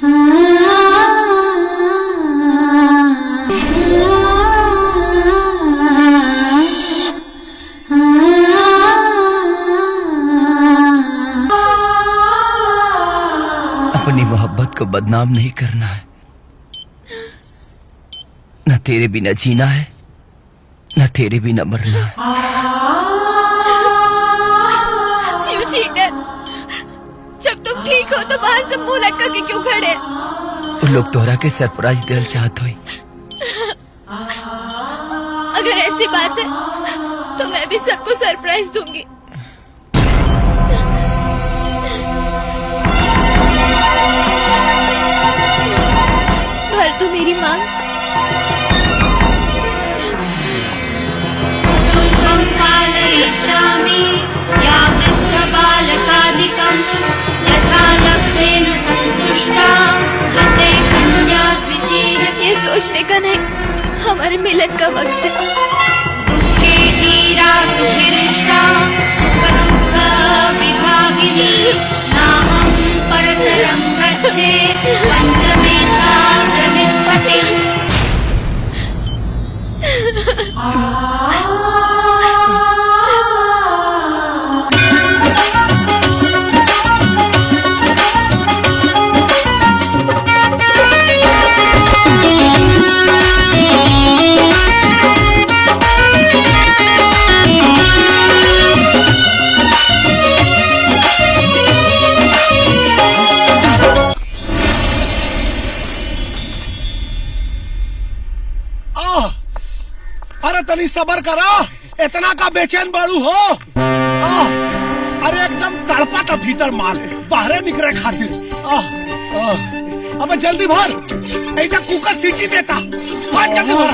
अपनी मोहब्बत को बदनाम नहीं करना है। न तेरे बिना जीना है, न तेरे बिना मरना है। You cheater! जब तुम ठीक हो तो बाहर से मुंह लटका के क्यों खड़े? वो लोग तोहरा के सरप्राइज दिल चाहत हुई। अगर ऐसी बात है तो मैं भी सबको सरप्राइज दूंगी। भर दो मेरी मांग। पालयिष्यामि या वृद्धबालकादिकं यथा लब्धेन सन्तुष्टा हृदे कन्या द्वितीय। ये सोचने का नहीं, हमारे मिलन का वक्त है। दुःखे धीरा सुखिरिष्टा सुख दुःख विभागिनी नाहं परतरं गच्छे पञ्चमे साग्रमित्पति। अरे तनी सबर करा, इतना का बेचैन बाड़ू हो। अरे एकदम तड़पा था भीतर माल, बाहर निकले खातिर। अब जल्दी भर, ऐसा कुकर सीटी देता। जल्दी भर,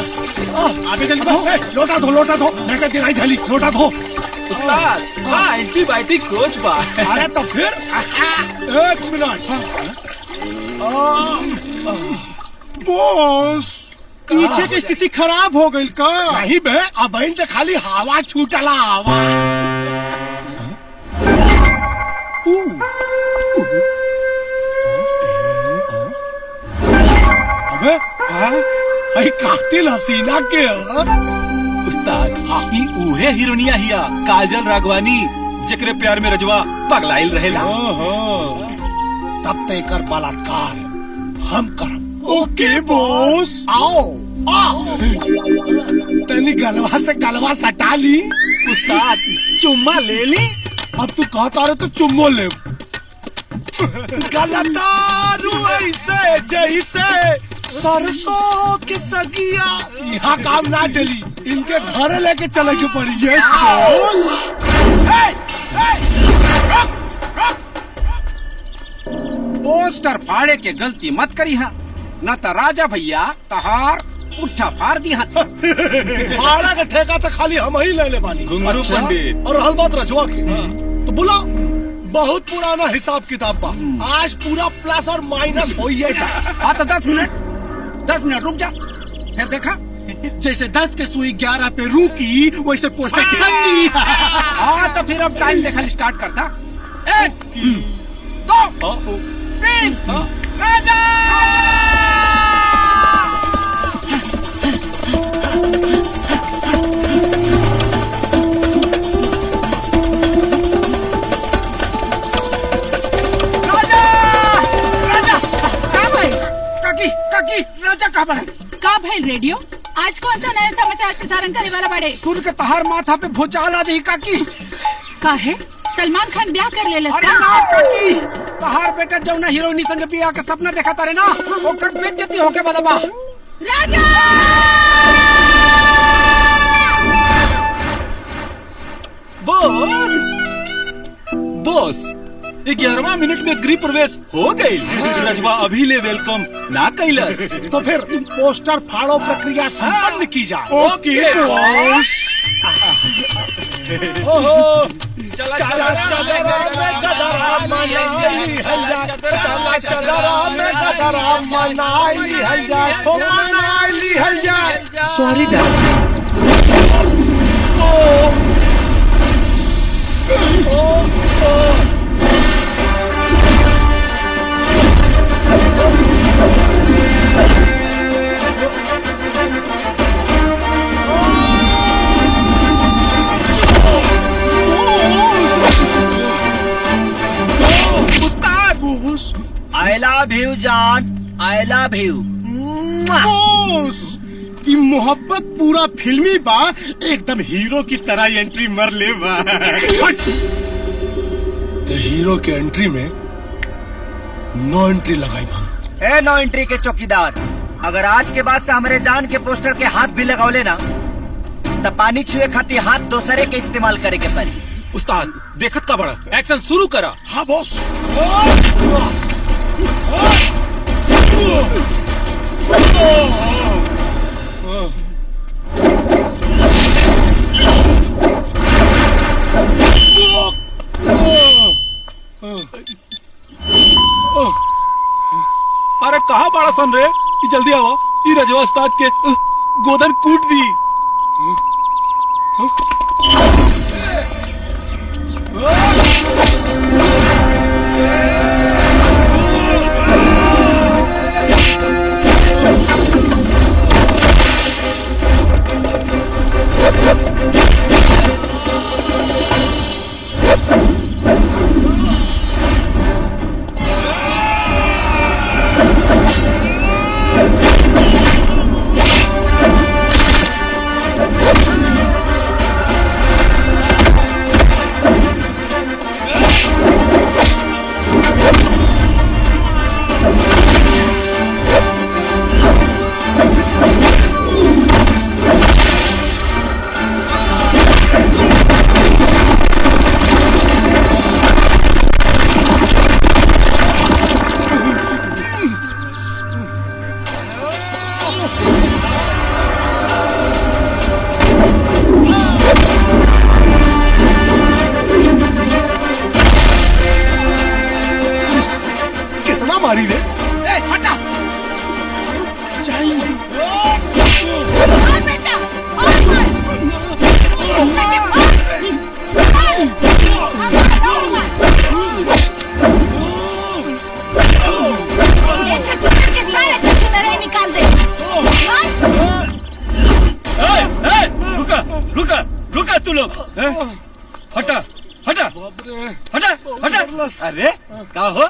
आगे जल्दी भर। लोटा धो, मैं कहती नहीं धली, लोटा धो। उस्ताद, एंटीबायोटिक सोच बा। अरे तो फिर 1 मिनट। बॉस, पीछे की स्थिति खराब हो गई का? नहीं बे, अब तो खाली हवा छूटला हवा। अबे अरे कातिल हसीना के उस्ताद, ई उहे हीरोनिया हिया काजल राघवानी, जेकरे प्यार में रजवा पगलाइल रहेला। तब तक कर बलात्कार हम करम। ओके बॉस, आओ तनी गलवा से गलवा सटा ली। उस्ताद, चुम्मा ले ली। अब तू कहता रहे तो चुम्मो ले। गलतारू ऐसे जैसे सरसों के सगिया। यहाँ काम ना चली, इनके घर लेके चले के पड़ी। Yes boss. पोस्टर फाड़े के गलती मत करी हा, न तो राजा भैया तहार उठा फाड़ दी हा। फाड़ा का ठेका तो खाली हम ही ले ले बानी। घुंघरू पंडित। और हल बात रजवा के तो बोला, बहुत पुराना हिसाब किताब बा। आज पूरा प्लस और माइनस हो ही जा। हाँ तो 10 मिनट रुक जा, फिर देखा। जैसे 10 के सुई 11 पे रुकी, वैसे पोस्टर ठंडी। हाँ तो फिर अब टाइम देखा स्टार्ट करता। 1 2 3 राजा। काकी, राजा कहाँ पर है? का भइल रेडियो? आज कौन सा नया समाचार प्रसारण करे वाला बड़े? सुन के तहार माथा पे भूचाल आ जाही काकी। का है? सलमान खान ब्याह कर ले अरे ना काकी, तहार बेटा जौना हीरोइनी संग बियाह के सपना देखा तारे ना, ओकर बेइज्जती होके वाला बा। राजा! बॉस 11वां मिनट में गृह प्रवेश हो गई। रजवा अभी ले वेलकम ना कैलस। तो फिर पोस्टर फाड़ो प्रक्रिया संपन्न की जाए। ओके बॉस। ओहो, चला sorry dad. I love you जान, आई लव यू। बॉस ई मोहब्बत पूरा फिल्मी बा, एकदम हीरो की तरह एंट्री मर ले बा। हीरो के एंट्री में नो एंट्री लगाई बा। ए नो एंट्री के चौकीदार, अगर आज के बाद से हमारे जान के पोस्टर के हाथ भी लगाओले ना तब पानी छुए खातिर हाथ दूसरे के इस्तेमाल करे के पड़ी। उस्ताद देखत का बड़ा, एक्शन शुरू करा। हाँ बॉस। अरे कहाँ बड़ा सन रे, जल्दी आओ, ये रजवा उस्ताद के गोदन कूट दी। मारी रे। हटा बेटा और के सारे चक्कर मेरे निकाल दे। रुका रुका रुका तू लोग, हटा हटा हटा हटा। अरे का हो,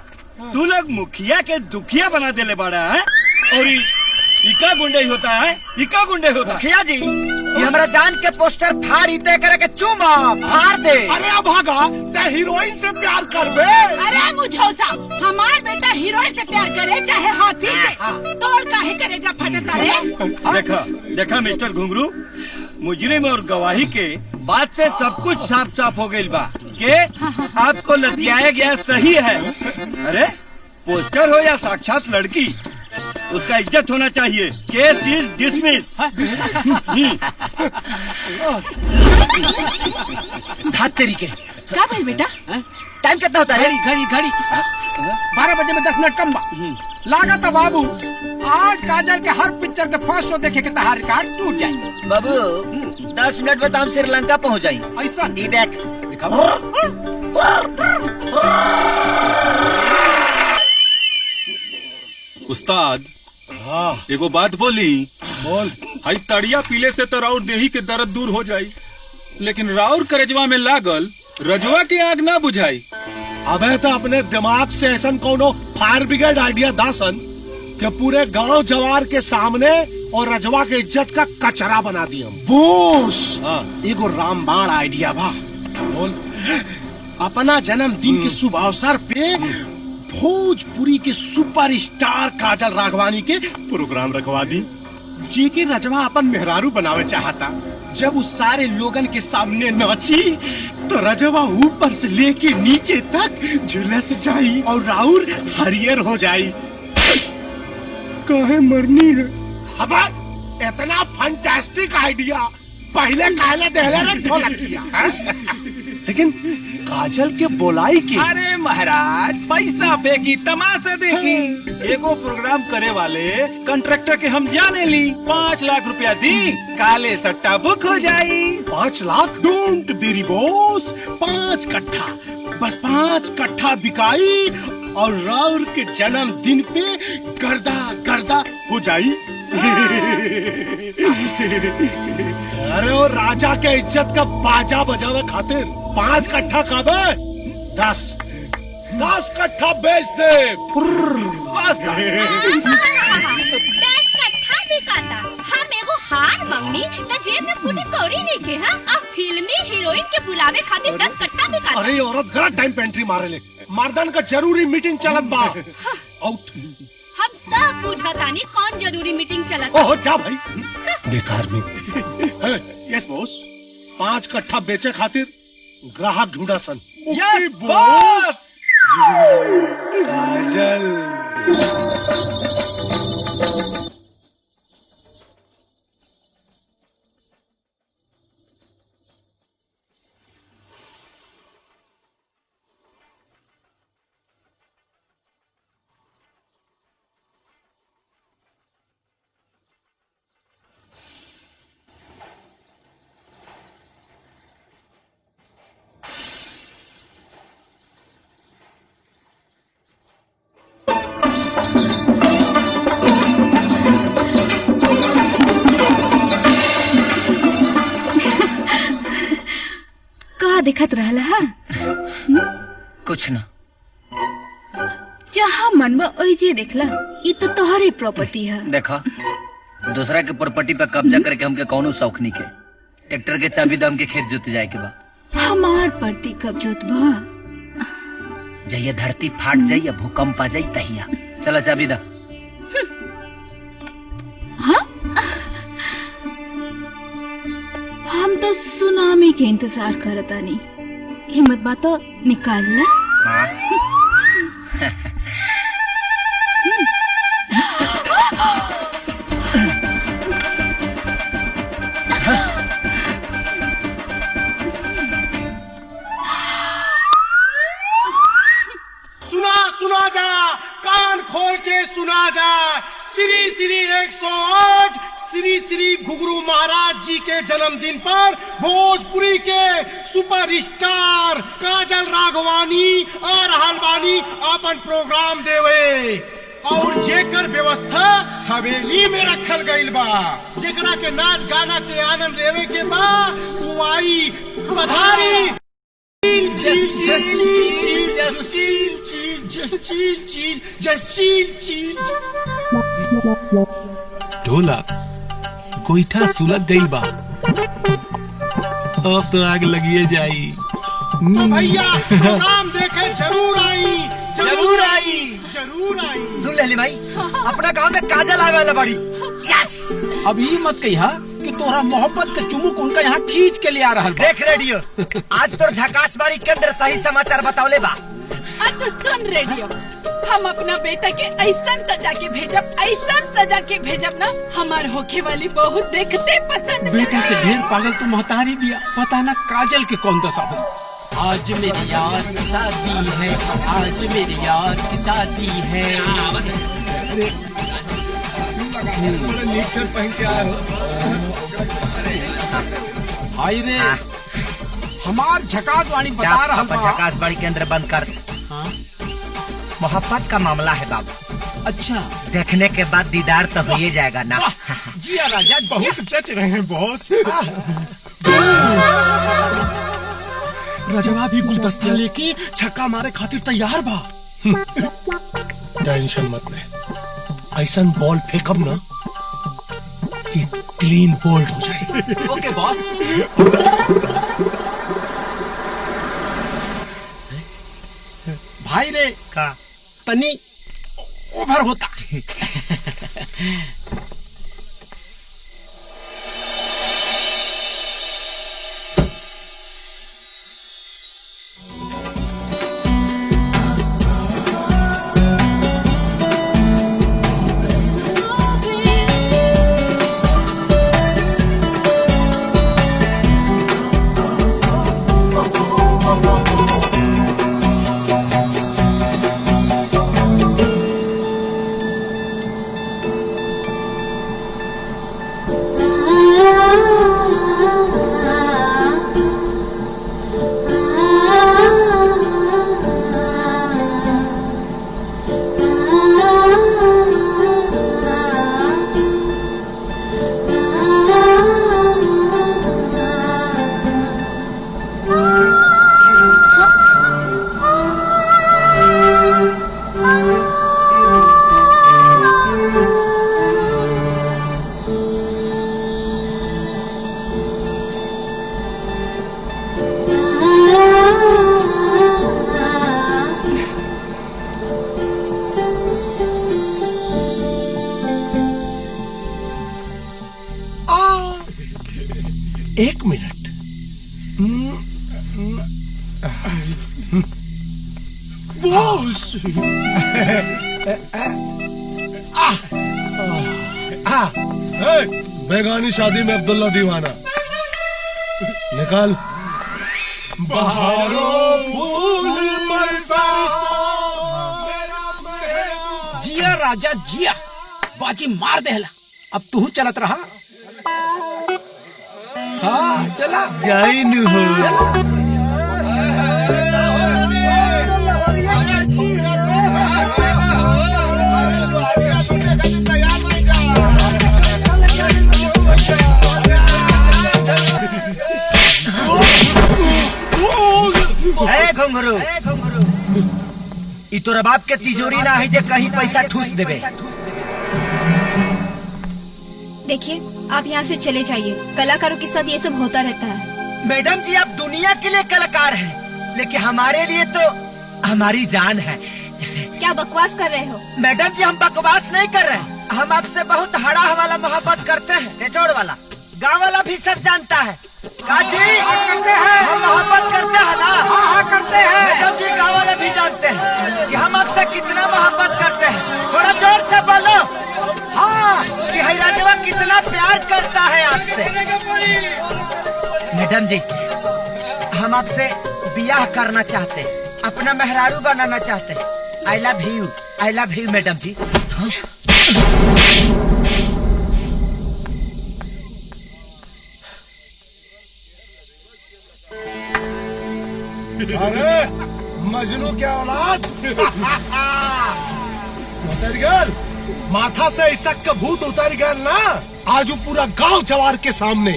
तू लोग मुखिया के दुखिया बना देले बड़ा है, और इका गुंडे होता है, इका गुंडे होता है। मुखिया जी ये हमारा जान के पोस्टर फाड़ इते करे के चूमा फाड़ दे। अरे भागा, ते हीरोइन से प्यार कर बे। अरे मुझौसा, हमार बेटा हीरोइन से प्यार करे चाहे हाथी से, तो और काहे करेगा फटता रे। देखा देखा मिस्टर घुंगरू, मुजरिम और गवाही के बात से सब कुछ साफ साफ हो गई बा के आपको लतियाया गया सही है। अरे पोस्टर हो या साक्षात लड़की, उसका इज्जत होना चाहिए। केस इज डिसमिस। हाथ तरीके क्या भाई बेटा, टाइम कितना होता है? घड़ी घड़ी 12 बजे में 10 मिनट कम बा। लागत है बाबू आज काजल के हर पिक्चर के फर्स्ट शो देखे के तहार रिकॉर्ड टूट जाए। बाबू 10 मिनट में तो हम श्रीलंका पहुंच जाए। ऐसा ये देख उस्ताद हाँ एगो बात बोली, बोल। हाई तड़िया पीले से तो राउर देही के दर्द दूर हो जाई, लेकिन राउर करजवा में लागल रजवा के आग ना बुझाई। अबे तो अपने दिमाग से ऐसा कोनो फायर ब्रिगेड आइडिया दासन कि पूरे गांव जवार के सामने और रजवा के इज्जत का कचरा बना दिया। बोस हाँ। एगो रामबाण आइडिया बा। बोल। अपना जन्मदिन के शुभ अवसर पे भोजपुरी के सुपरस्टार काजल राघवानी के प्रोग्राम रखवा दी, जे के रजवा अपन मेहरारू बनावे चाहता। जब उस सारे लोगन के सामने नाची तो रजवा ऊपर से लेके नीचे तक झुलस जाई और राउर हरियर हो जाई। कहे मरनी है। अब इतना फंटास्टिक आइडिया पहले कहले देले रे ढोलकिया। लेकिन काजल के बोलाई की। अरे महाराज पैसा फेंकी तमाशा देखी। एगो प्रोग्राम करे वाले कंट्रैक्टर के हम जाने ली, 5 लाख रुपया दी, काले सट्टा बुक हो जाई। 5 लाख? डोंट बेरी बॉस, 5 कट्ठा, बस 5 कट्ठा बिकाई और राउर के जन्मदिन पे गर्दा गर्दा हो जाई। अरे वो राजा के इज्जत का बाजा बजावे खातिर 5 कट्ठा काबे 10 10 कट्ठा बेच दे। बस 10 कट्ठा बिकाता। हम एगो हार मंगनी त जेब में फूटी कौड़ी नहीं के हां। अब फिल्मी हीरोइन के बुलावे खातिर 10 कट्ठा बिकाता। अरे औरत गलत टाइम पे एंट्री मारे ले। मर्दन का जरूरी मीटिंग चलत बा। आउट। हम सब पूछतानी कौन जरूरी मीटिंग चलत। ओहो जा भाई बेकार में। यस बॉस 5 कट्ठा बेचे खातिर ग्राहक ढूंढा सन। Yes boss. काजल दिखत रहला हा? कुछ ना। जहाँ मनवा ओइजे देखला। ये तो तोहरी प्रॉपर्टी है। देखा दूसरा के प्रॉपर्टी पे कब्जा करके हमके कौनो शौक नहीं के। ट्रैक्टर के चाबी दाम के खेत जोते जाए के बा। हमार परती कब जोतबा? जहिया धरती फाट जाई या भूकंप आ जाई तहिया। चला चाबी दा। हाँ? हम तो सुनामी के इंतजार करतानी। हिम्मत बात तो निकाल ला। सुना जा, कान खोल के सुना जा। श्री श्री 108 श्री श्री घुघरू महाराज जी के जन्मदिन पर भोजपुरी के सुपरस्टार काजल राघवानी और हलवानी अपन प्रोग्राम देवे और जेकर व्यवस्था हवेली में रखल गईल बा। जेकरा के नाच गाना के आनंद लेवे के बा वो आई पधारी। ढोलक गोईठा सुलग गई बा। अब तो आग लगिए जाई। भैया प्रोग्राम देखे जरूर आई, जरूर आई, जरूर आई। सुन ले भाई, अपना गांव में काजल आवे वाला बड़ी। यस। अब ये मत कहिया कि तोरा मोहब्बत के चुमुक उनका यहाँ खींच के ले आ रहा। देख रेडियो, आज तोर झकास बाड़ी केंद्र सही समाचार बतावले बा। तो सुन रेडियो, हम अपना बेटा के ऐसन सजा के भेजब ना हमार होखे वाली बहू देखते पसंद। बेटा से ढेर पागल तो महतारी भी पता ना काजल के कौन दशा हुई। आज मेरी यार की शादी है, आज मेरी यार की शादी है। पहन के आया भाई रे, हमार झकास वाणी बता रहा है। झकास बाड़ी केंद्र बंद कर। मोहब्बत का मामला है बाबू। अच्छा, देखने के बाद दीदार तो हो ही जाएगा ना। जिया राजा बहुत जच रहे हैं बॉस। रजवा भी गुलदस्ता लेके छक्का मारे खातिर तैयार बा। टेंशन मत ले, ऐसा बॉल फेंकब ना कि क्लीन बोल्ड हो जाए। ओके बॉस। भाई रे का तनी ओवर होता। एक मिनट। बॉस बेगानी शादी में अब्दुल्ला दीवाना निकाल। बहारों फूल बरसा जिया राजा जिया, बाजी मार देहला। अब तू चलत रहा। हाँ चला जाई न हो। घुंघरू ई तोरा बाप के तिजोरी ना है जे कहीं पैसा ठूस देवे। देखिए आप यहाँ से चले जाइए, कलाकारों के साथ ये सब होता रहता है। मैडम जी आप दुनिया के लिए कलाकार हैं, लेकिन हमारे लिए तो हमारी जान है। क्या बकवास कर रहे हो? मैडम जी हम बकवास नहीं कर रहे, हम आपसे बहुत हड़ा वाला मोहब्बत करते हैं, निचोड़ वाला। गाँव वाला भी सब जानता है। काजी करते हैं, हम मोहब्बत करते हैं ना। हाँ करते हैं। मैडम जी गाँव वाले भी जानते हैं कि हम आपसे कितना मोहब्बत करते हैं। थोड़ा जोर से बोलो। हाँ कि हैरानवा कितना प्यार करता है आपसे। मैडम जी हम आपसे बियाह करना चाहते हैं, अपना मेहरारू बनाना चाहते हैं। आई लव यू मैडम जी। हाँ? अरे मजनू क्या औलाद। उतर गल माथा से ऐसा कभूत उतर गल ना, आज वो पूरा गांव जवार के सामने।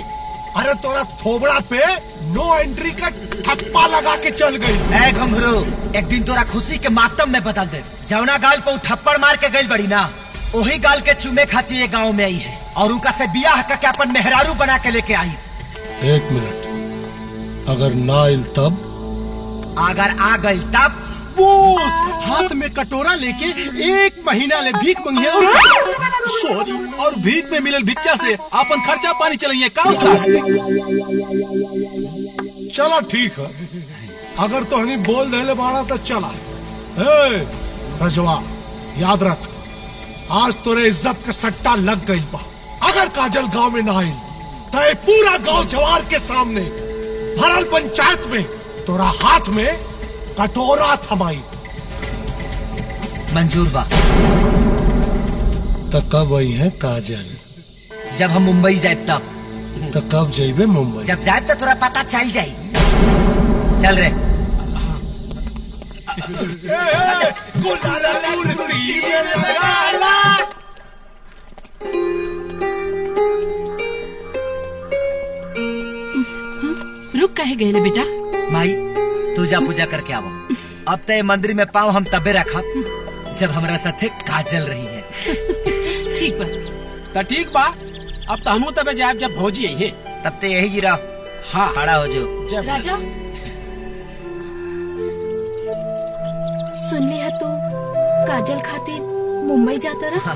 अरे तोरा थोबड़ा पे नो एंट्री का ठप्पा लगा के चल गई। ए घुंघरू एक दिन तोरा खुशी के मातम में बदल दे। जौना गाल पे थप्पड़ मार के गई बड़ी ना, वही गाल के चूमे खाती ये गाँव में आई है और उनका से बियाह करके अपन मेहरारू बना के लेके आई। एक मिनट, अगर ना आइल तब? अगर आ गई तब? बॉस हाथ में कटोरा लेके 1 महीना ले भीख मंगी और सॉरी और भीख में मिलल भिक्षा से अपन खर्चा पानी चलाइए काम। चला ठीक है, अगर तो हनी बोल देले बाड़ा तो चला। ए रजवा याद रख, आज तोरे इज्जत का सट्टा लग गई बा। अगर काजल गांव में ना आई तो ये पूरा गांव जवार के सामने भरल पंचायत में तोरा हाथ में कटोरा थमाई। मंजूर बा। तो कब आई है काजल? जब हम मुंबई जाए तब। तो कब जाइबे मुंबई? जब जाए तो थोड़ा पता चल जाये। चल रे। रुक कहे गए बेटा? माई तू जा पूजा करके आवो। अब तो ये मंदिर में पाँव हम तबे रखा जब हमारा साथे काजल रही है। ठीक बा। तो ठीक बा, अब तो हमू तबे जाए जब भौजी आई है। तब तो यही गिरा। हाँ खड़ा हो जो। जब राजा सुन लिया तू काजल खातिर मुंबई जाता रहा।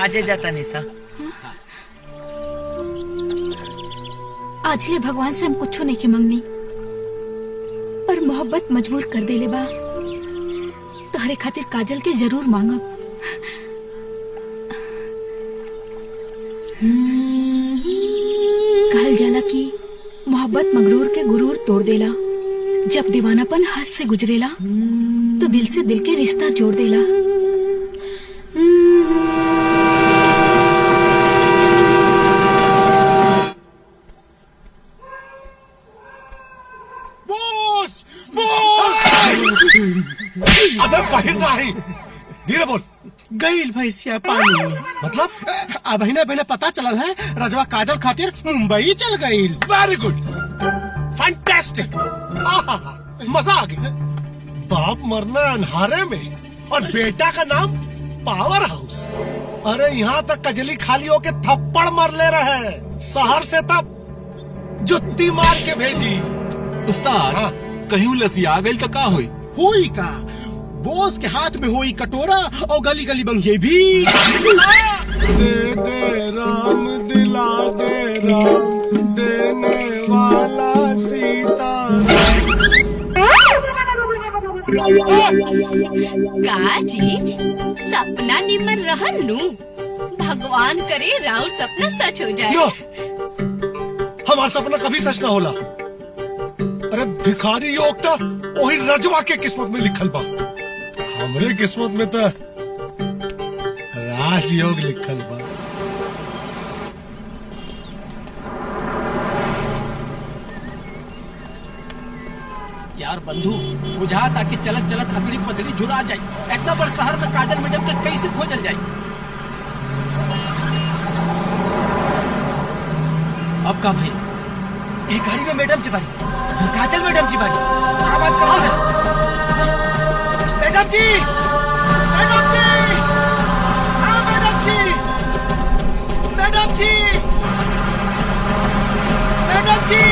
आजे जाता निशा। आज ले भगवान से हम कुछ नहीं की मंगनी, पर मोहब्बत मजबूर कर देले बा। तोहरे खातिर काजल के जरूर मांगब। कहल जाला कि मोहब्बत मगरूर के गुरूर तोड़ देला। जब दीवानापन हाथ से गुजरेला तो दिल से दिल के रिश्ता जोड़ देला। अबे बाहर ना आई, धीरे बोल। गईल भैंसिया पानी में। मतलब अब बहने पता चलल है रजवा काजल खातिर मुंबई चल गई। वेरी गुड, फैंटास्टिक, मजा आ गया। बाप मरना अंधारे में और बेटा का नाम पावर हाउस। अरे यहाँ तक कजली खाली होके थप्पड़ मर ले रहे, शहर से तब जुत्ती मार के भेजी। उस्ताद हाँ। कहीं लसिया गई तो का हुई? हुई का बोस के हाथ में हुई कटोरा और गली गली बंगे भी। दे दे राम दिला दे राम, दे का जी सपना निमन रहन नु भगवान करे राउर सपना सच हो जाए। लो, हमारा सपना कभी सच ना होला। अरे भिखारी योग था वही रजवा के किस्मत में लिखल बा, हमरे किस्मत में तो राजयोग लिखल बा। यार बंधु बुझा ताकि चलत चलत अगड़ी पगड़ी झुरा जाए। इतना बड़ शहर में काजल मैडम के कैसे खोजल जाए। अब का भाई एक गाड़ी में मैडम जी बाड़ी, काजल मैडम जी बाड़ी। क्या बात कर रहे हैं? मैडम जी, मैडम जी, हाँ मैडम जी, मैडम जी, मैडम जी,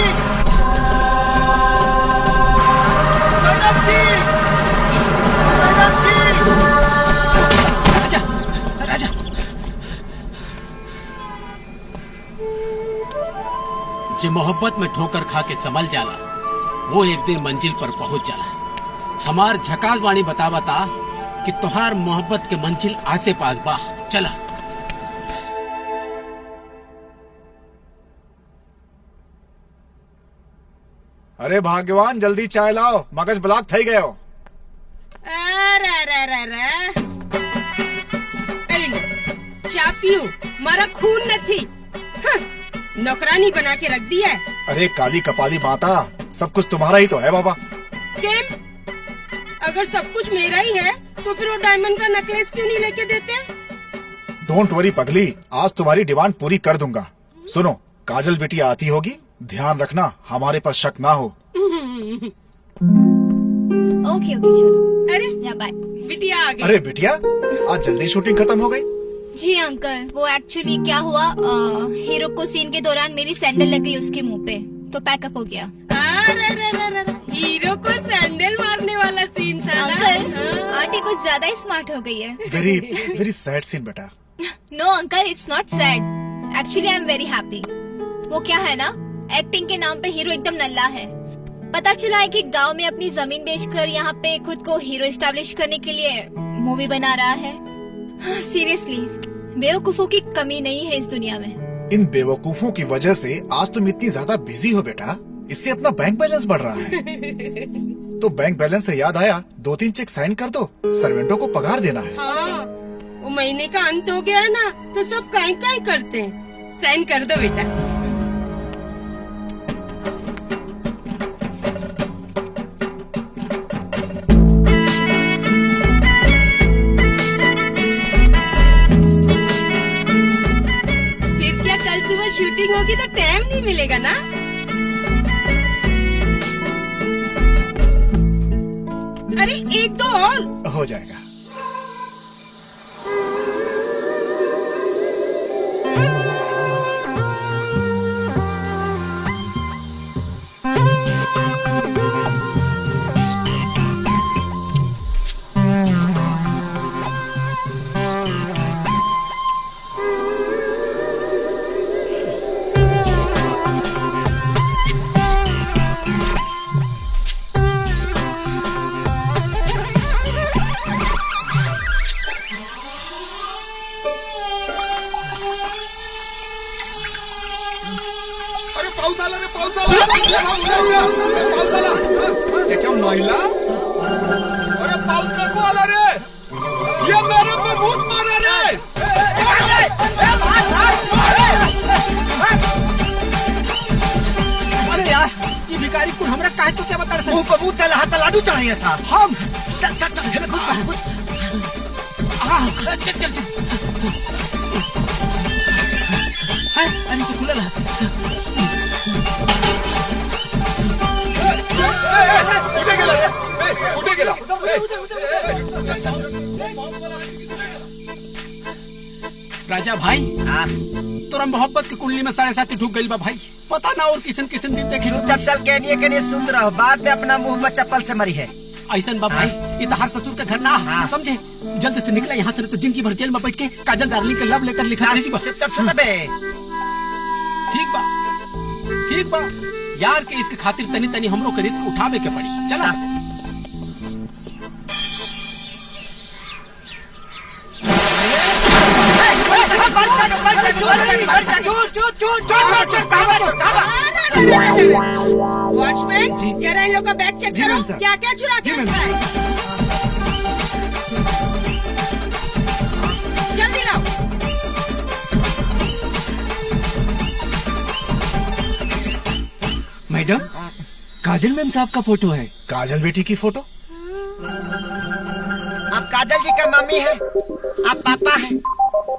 मैडम जी, मैडम जी। राजा राजा जे मोहब्बत में ठोकर खा के संभल जाला वो एक दिन मंजिल पर पहुंच जाला। हमार झकास वाणी बता कि तुहार मोहब्बत के मंजिल आसे पास बा। चला अरे भाग्यवान जल्दी चाय लाओ, मगज ब्लॉक થઈ ગયો। चा पियो मारा खून नहीं नौकरानी बना के रख दिया है। अरे काली कपाली माता, सब कुछ तुम्हारा ही तो है बाबा। केम? अगर सब कुछ मेरा ही है तो फिर वो डायमंड का नेकलेस क्यों नहीं लेके देते? डोंट वरी पगली, आज तुम्हारी डिमांड पूरी कर दूंगा। सुनो, काजल बिटिया आती होगी, ध्यान रखना हमारे पर शक ना हो। ओके ओके चलो। अरे या बाय। बिटिया आ गई। अरे बिटिया, आज जल्दी शूटिंग खत्म हो गई। जी अंकल, वो एक्चुअली क्या हुआ, हीरो को सीन के दौरान मेरी सैंडल लग गई उसके मुंह पे, तो पैकअप हो गया। अरे हीरो को सैंडल मारने वाला सीन था ना? अंकल आंटी कुछ ज्यादा ही स्मार्ट हो गई है। वेरी वेरी सैड सीन बेटा। No uncle, it's not sad, actually I am very happy. वो क्या है ना, एक्टिंग के नाम पे हीरो एकदम नल्ला है। पता चला है कि गांव में अपनी जमीन बेचकर यहाँ पे खुद को हीरो एस्टैब्लिश करने के लिए मूवी बना रहा है। सीरियसली बेवकूफों की कमी नहीं है इस दुनिया में। इन बेवकूफों की वजह से आज तुम इतनी ज्यादा बिजी हो बेटा, इससे अपना बैंक बैलेंस बढ़ रहा है। तो बैंक बैलेंस से याद आया, 2-3 चेक साइन कर दो, सर्वेंटों को पगार देना है। हाँ, वो महीने का अंत हो गया है ना, तो सब काई करते हैं। साइन कर दो बेटा। फिर क्या कल सुबह शूटिंग होगी तो टाइम नहीं मिलेगा ना? अरे एक दो और हो जाएगा। त्याच्या महिला अरे पाऊस नको आला रे, ये मेरे पे भूत मारा रे। अरे यार ये भिखारी कुल हमरा काहे तो क्या बता रहे? मुंह पर मुंह चला, हाथ लाडू चाहिए साहब। हम चल चल चल, हमें खुद चल चल चल। अरे तो खुला कुठे गेला रे? कुठे गेला? राजा भाई तोरा मोहब्बत की कुंडली में 7.5 ढूक गई बा भाई। पता ना और किसन किसन दिन देखे। चल चल के नहीं सुन रहा, बाद में अपना मुंह पर चप्पल से मरी है। ऐसा बा भाई, ये तो हर ससुर का घर ना है, समझे? जल्द से निकला यहाँ से, तो जिंदगी भर जेल में बैठ के काजल डार्लिंग का लव लेटर लिखा रही। ठीक बा यार के इसके खातिर तनी तनी हमरो के रिस्क उठावे के पड़ी। चला वॉचमैन जरा इन लोग का बैग चेक करो, क्या क्या चुरा के रखा है। जल्दी लाओ। मैडम, काजल मैम साहब का फोटो है। काजल बेटी की फोटो? आप काजल जी का मम्मी है, आप पापा हैं।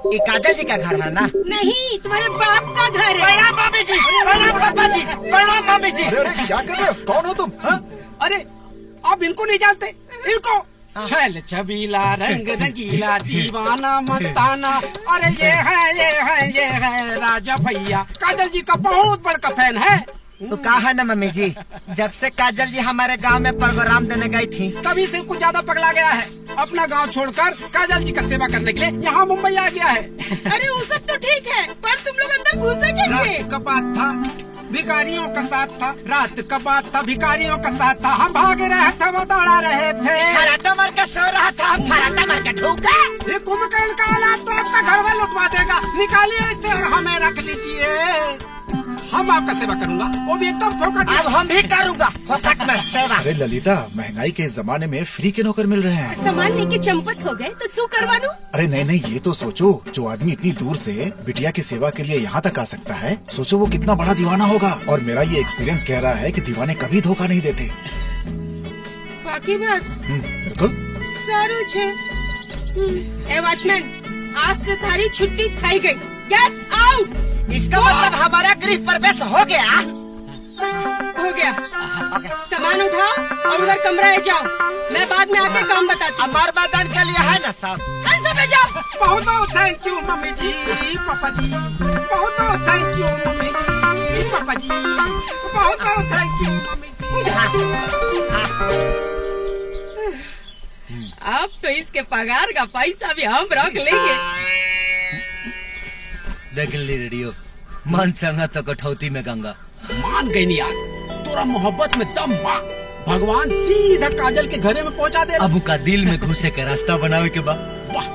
ये काजल जी का घर है ना? नहीं, तुम्हारे बाप का घर है। प्रणाम मामी जी, प्रणाम पापा जी, प्रणाम मामी जी। अरे क्या कर रहे हो? कौन हो तुम? हाँ? अरे आप इनको नहीं जानते? इनको छल छबीला रंग रंगीला दीवाना मस्ताना। अरे ये है राजा भैया, काजल जी का बहुत बड़ा फैन है। तो कहा है ना मम्मी जी, जब से काजल जी हमारे गांव में प्रोग्राम देने गई थी तभी से कुछ ज्यादा पगला गया है। अपना गांव छोड़कर काजल जी का सेवा करने के लिए यहाँ मुंबई आ गया है। अरे वो सब तो ठीक है, पर तुम लोग अंदर घुसे कैसे? रात का बात था, भिखारियों का साथ था। रात का बात था, भिखारियों का साथ था। हम भाग रहे थे, वो दौड़ा रहे थे। फराटा मार के सो रहा था, हम फराटा मार के ठोका। ये कुंभकर्ण का औलाद तो आपका घर में लुटवा देगा। निकालिए इसे और हमें रख लीजिए। हम आपका सेवा करूंगा, वो भी एकदम फोकट। अब हम भी करूंगा फोकट में सेवा। अरे ललिता, महंगाई के इस जमाने में फ्री के नौकर मिल रहे हैं। सामान लेके चंपत हो गए तो सू करवा लूं? अरे नहीं नहीं, ये तो सोचो, जो आदमी इतनी दूर से बिटिया की सेवा के लिए यहाँ तक आ सकता है, सोचो वो कितना बड़ा दीवाना होगा। और मेरा ये एक्सपीरियंस कह रहा है कि दीवाने कभी धोखा नहीं देते। बाकी बात बिल्कुल। सारू छे। ए वॉचमैन, आज से थारी छुट्टी थाई गई। Get out. इसका मतलब हमारा गृह प्रवेश हो गया। हो गया। सामान उठाओ और उधर कमरा जाओ। मैं बाद में आके काम बताती हूँ। हमारे मैदान के लिए है ना साहब? सब जाओ। बहुत बहुत थैंक यू मम्मी जी, पापा जी। बहुत बहुत थैंक यू मम्मी जी, पापा जी। बहुत बहुत थैंक यू मम्मी जी। अब तो इसके पगार का पैसा भी हम रख लेंगे। देख ली रेडियो, मन संगा तो कठौती में गंगा। मान गई नहीं यार, तोरा मोहब्बत में दम बा। भगवान सीधा काजल के घरे में पहुंचा दे। अब का दिल में घुसे के रास्ता बनावे के बाद। वाह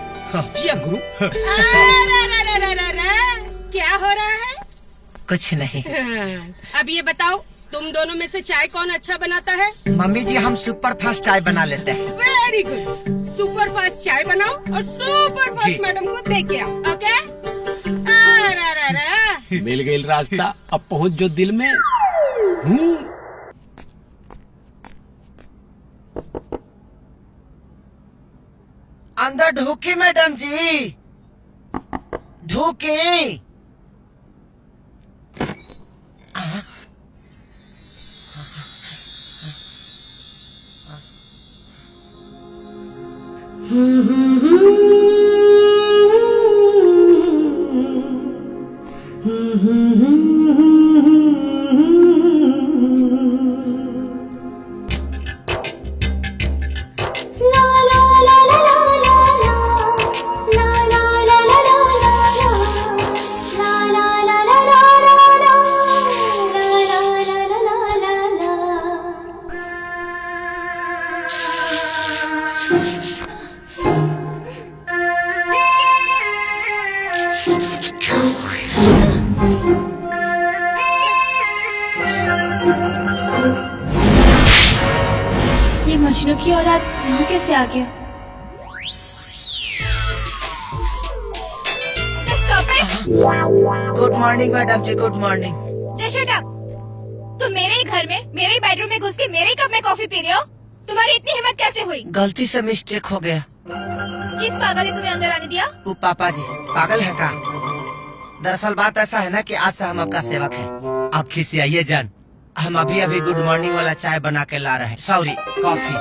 जिया गुरु। क्या हो रहा है? कुछ नहीं। अब ये बताओ, तुम दोनों में से चाय कौन अच्छा बनाता है? मम्मी जी, हम सुपर फास्ट चाय बना लेते हैं। Very good. सुपर फास्ट चाय बनाओ और सुपर फास्ट मैडम को दे के आओ। ओके? मिल गई रास्ता, अब पहुंच जो दिल में। अंदर ढूकी मैडम जी, ढूकी। ये मजनू की औलाद यहाँ कैसे आ गया? गुड मॉर्निंग मैडम जी, good morning. Just shut up. तुम मेरे ही घर में, मेरे ही बेडरूम में घुस के मेरे ही कप में कॉफी पी रहे हो? तुम्हारी इतनी हिम्मत कैसे हुई? गलती से मिस्टेक हो गया। किस पागल ने तुम्हें अंदर आने दिया? वो पापा जी। पागल है का? दरअसल बात ऐसा है ना कि आज से हम आपका सेवक हैं। आप खिसियाइए जान, हम अभी अभी गुड मॉर्निंग वाला चाय बना के ला रहे हैं। Sorry, coffee.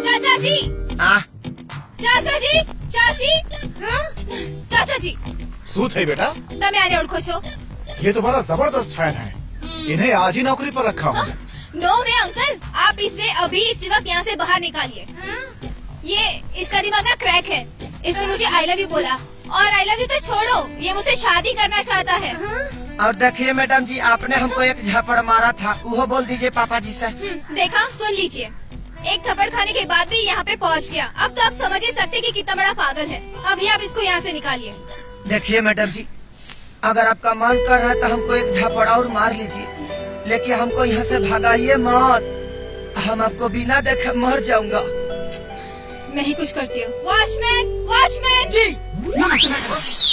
चाचा जी, चाचा जी, चाची, चाचा जी। શું થઈ બેટા? તમે આને ઓળખો છો? ये तुम्हारा जबरदस्त फैन है, इन्हें आज ही नौकरी पर रखा हूँ। नो वे अंकल, आप इसे अभी इसी वक्त यहाँ से बाहर निकालिए। ये इसका दिमाग ना क्रैक है। इसने मुझे आई लव यू बोला, और आई लव यू तो छोड़ो, ये मुझसे शादी करना चाहता है। और देखिए मैडम जी, आपने हमको एक झपड़ मारा था, वो बोल दीजिए पापा जी से। देखा, सुन लीजिए, एक थप्पड़ खाने के बाद भी यहाँ पे पहुँच गया। अब तो आप समझ ही सकते कि कितना बड़ा पागल है। अभी आप इसको यहाँ से निकालिए। देखिए मैडम जी, अगर आपका मन कर रहा है तो हमको एक झापड़ और मार लीजिए, लेकिन हमको यहाँ से भगाइए मत। हम आपको बिना देखे मर जाऊंगा। मैं ही कुछ करती हूँ। वॉचमैन, वॉचमैन जी नमस्ते।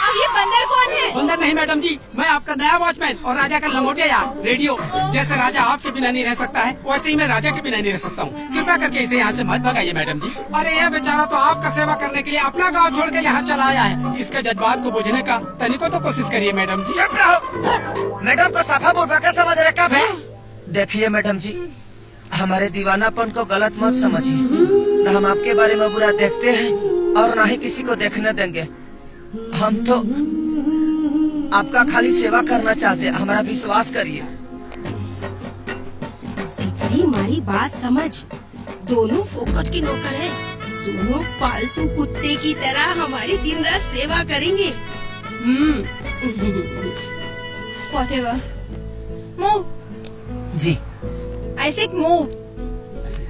अब ये बंदर कौन है? बंदर नहीं मैडम जी, मैं आपका नया वॉचमैन और राजा का लंगोटिया यार रेडियो। जैसे राजा आपके बिना नहीं रह सकता है, वैसे ही मैं राजा के बिना नहीं रह सकता हूँ। कृपया करके इसे यहाँ से मत भगाइए मैडम जी। अरे ये बेचारा तो आपका सेवा करने के लिए अपना गांव छोड़ के यहाँ चला आया है। इसके जज्बात को बुझने का तनिको तो कोशिश करिए मैडम जी। चुप रहो। मैडम को सफा बुर्बका समझ रखा है। देखिए मैडम जी, हमारे दीवानापन को गलत मत समझिए। न हम आपके बारे में बुरा देखते हैं और न ही किसी को देखने देंगे। हम तो आपका खाली सेवा करना चाहते हैं, हमारा विश्वास करिए। हमारी बात समझ, दोनों फोकट के नौकर हैं। दोनों पालतू कुत्ते की तरह हमारी दिन रात सेवा करेंगे। Whatever. Move. जी I said move.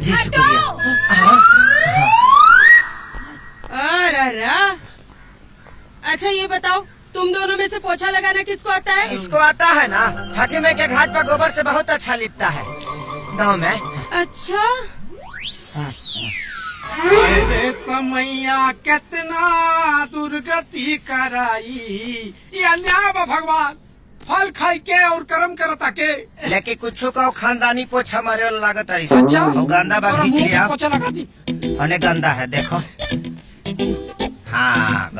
जी हटो! शुक्रिया। हाँ, अरे अच्छा ये बताओ, तुम दोनों में से पोछा लगाना किसको आता है? इसको आता है ना। छठी माई के घाट पर गोबर से बहुत अच्छा लिपटा है गांव में। अच्छा अरे समैया कितना दुर्गति कराई, ये अन्याय बा भगवान। फल खाई के और कर्म करता के। लेकिन कुछ का खानदानी पोछा मारे वाला लागत है। अच्छा गंदा बा खींच लिया। पोछा लगा दी। अने गंदा है देखो। हाँ